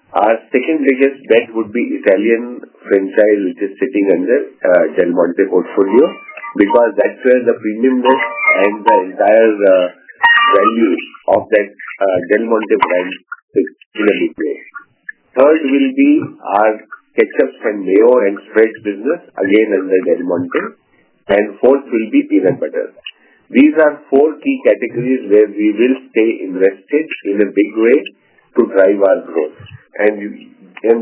Our second biggest bet would be Italian franchise, which is sitting under Del Monte portfolio, because that's where the premiumness and the entire value of that Del Monte brand is in a big way. Third will be our ketchups and mayo and spreads business, again under Del Monte. And fourth will be peanut butter. These are 4 key categories where we will stay invested in a big way to drive our growth. And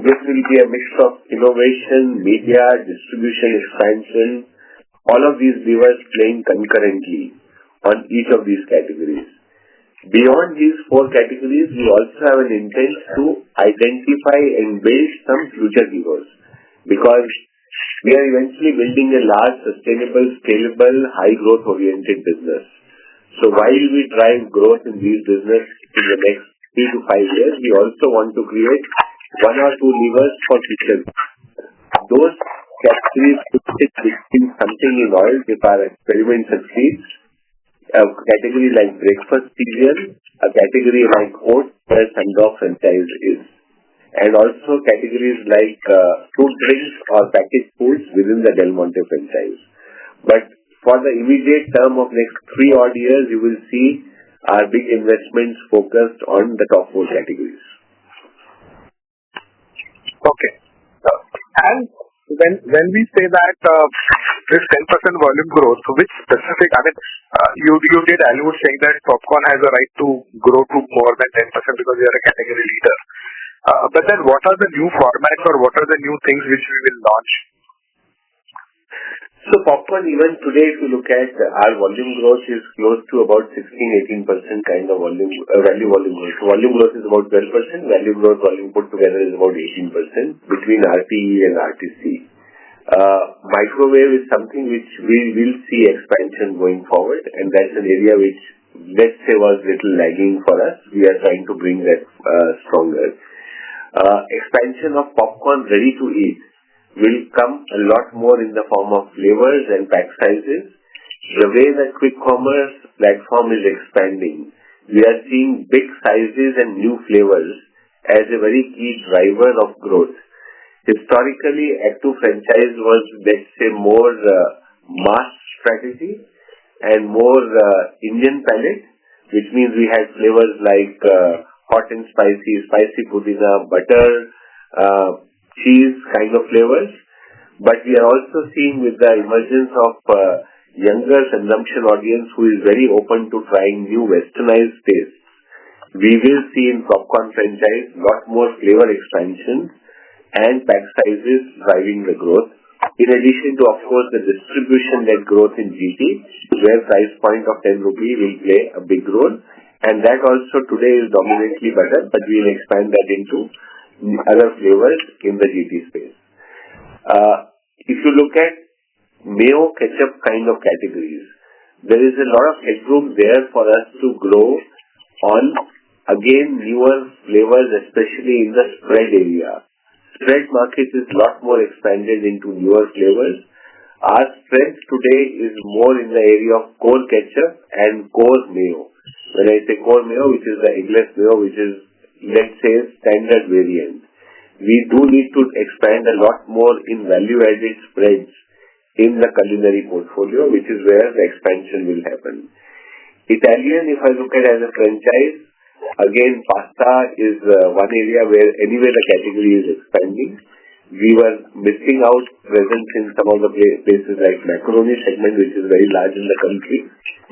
this will be a mix of innovation, media, distribution expansion, all of these levers playing concurrently on each of these categories. Beyond these 4 categories, we also have an intent to identify and build some future heroes, because we are eventually building a large, sustainable, scalable, high growth oriented business. So while we drive growth in these business in the next 3 to 5 years, we also want to create 1 or 2 levers for future. Those categories could sit between something in oil if our experiment succeeds, a category like breakfast cereal, a category like oats where Sundrop franchise is, and also categories like fruit drinks or packaged foods within the Del Monte franchise. But for the immediate term of next 3 odd years, you will see our big investments focused on the top 4 categories. Okay. And when we say that this 10% volume growth, which specific, you did allude saying that popcorn has a right to grow to more than 10% because you are a category leader. But then what are the new formats or what are the new things which we will launch? So popcorn, even today, if you look at our volume growth is close to about 16-18% kind of volume growth. So volume growth is about 12%, value growth, volume put together is about 18% between RTE and RTC. Microwave is something which we will see expansion going forward, and that's an area which, let's say, was little lagging for us. We are trying to bring that stronger. Expansion of popcorn ready to eat will come a lot more in the form of flavors and pack sizes. The way the quick commerce platform is expanding, we are seeing big sizes and new flavors as a very key driver of growth. Historically, Actu franchise was, let's say, more mass strategy and more Indian palate, which means we had flavors like hot and spicy pudina, butter, cheese kind of flavors. But we are also seeing with the emergence of younger consumption audience who is very open to trying new westernized tastes, we will see in popcorn franchise lot more flavor expansion and pack sizes driving the growth. In addition to, of course, the distribution-led growth in GT, where price point of 10 rupee will play a big role. And that also today is dominantly butter, but we will expand that into other flavors in the GT space. If you look at mayo ketchup kind of categories, there is a lot of headroom there for us to grow on, again, newer flavors, especially in the spread area. Spread market is a lot more expanded into newer flavors. Our strength today is more in the area of core ketchup and core mayo. When I say core mayo, which is the eggless mayo, which is, let's say, standard variant. We do need to expand a lot more in value-added spreads in the culinary portfolio, which is where the expansion will happen. Italian, if I look at as a franchise, again, pasta is one area where anyway the category is expanding. We were missing out presence in some of the places like macaroni segment, which is very large in the country.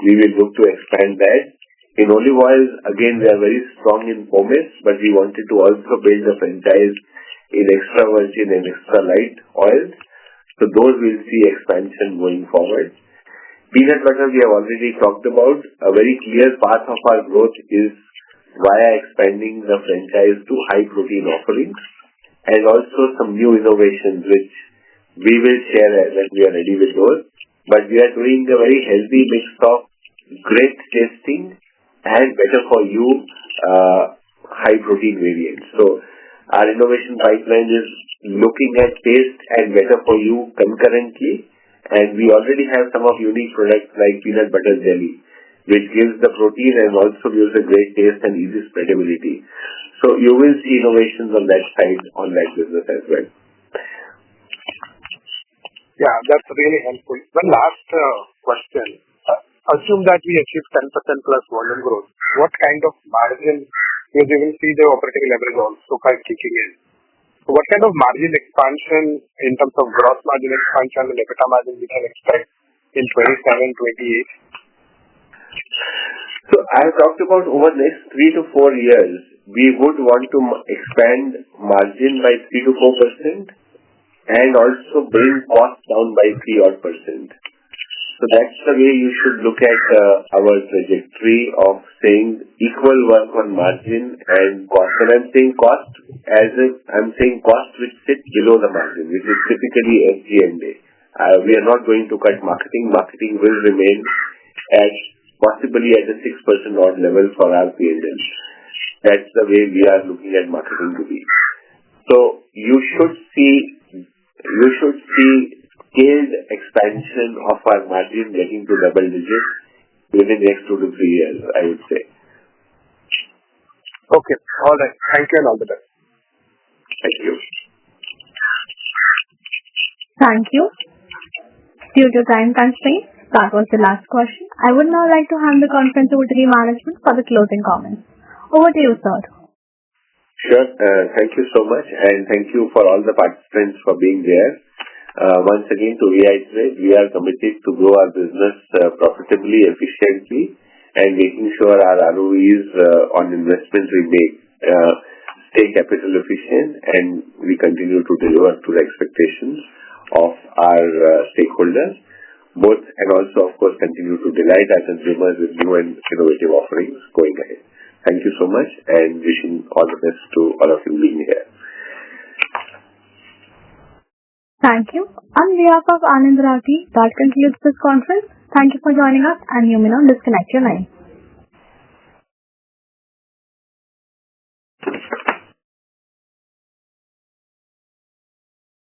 We will look to expand that. In olive oils, again, we are very strong in pomace, but we wanted to also build a franchise in extra virgin and extra light oils. So those will see expansion going forward. Peanut butter, we have already talked about. A very clear path of our growth is via expanding the franchise to high protein offerings and also some new innovations which we will share when we are ready with those. But we are doing a very healthy mix of great tasting and better for you high protein variants. So our innovation pipeline is looking at taste and better for you concurrently, and we already have some of unique products like peanut butter jelly, which gives the protein and also gives a great taste and easy spreadability. So you will see innovations on that side, on that business as well. Yeah, that's really helpful. One last question. Assume that we achieve 10% plus volume growth. What kind of margin, because you will see the operating leverage also kicking in. So what kind of margin expansion in terms of gross margin expansion and EBITDA margin we can expect in 27, 28? So I have talked about over the next 3 to 4 years, we would want to expand margin by 3 to 4% and also bring cost down by 3%. So that's the way you should look at our trajectory of saying equal work on margin and cost. And I'm saying cost as if I'm saying cost which sits below the margin, which is typically SG&A. We are not going to cut marketing. Marketing will remain at possibly at a 6% odd level for our P&L. That's the way we are looking at marketing to be. So you should see scaled expansion of our margin getting to double digits within the next 2 to 3 years, I would say. Okay. All right. Thank you and all the best. Thank you. Thank you. Due to time constraints, that was the last question. I would now like to hand the conference over to the management for the closing comments. Over to you, sir. Sure. Thank you so much, and thank you for all the participants for being there. Once again, to reiterate, we are committed to grow our business profitably, efficiently, and making sure our ROEs on investments we make stay capital efficient, and we continue to deliver to the expectations of our stakeholders, both and also, of course, continue to delight our consumers with new and innovative offerings going ahead. Thank you so much, and wishing all the best to all of you being here. Thank you. On behalf of Anand Rathi, that concludes this conference. Thank you for joining us, and you may now disconnect your line.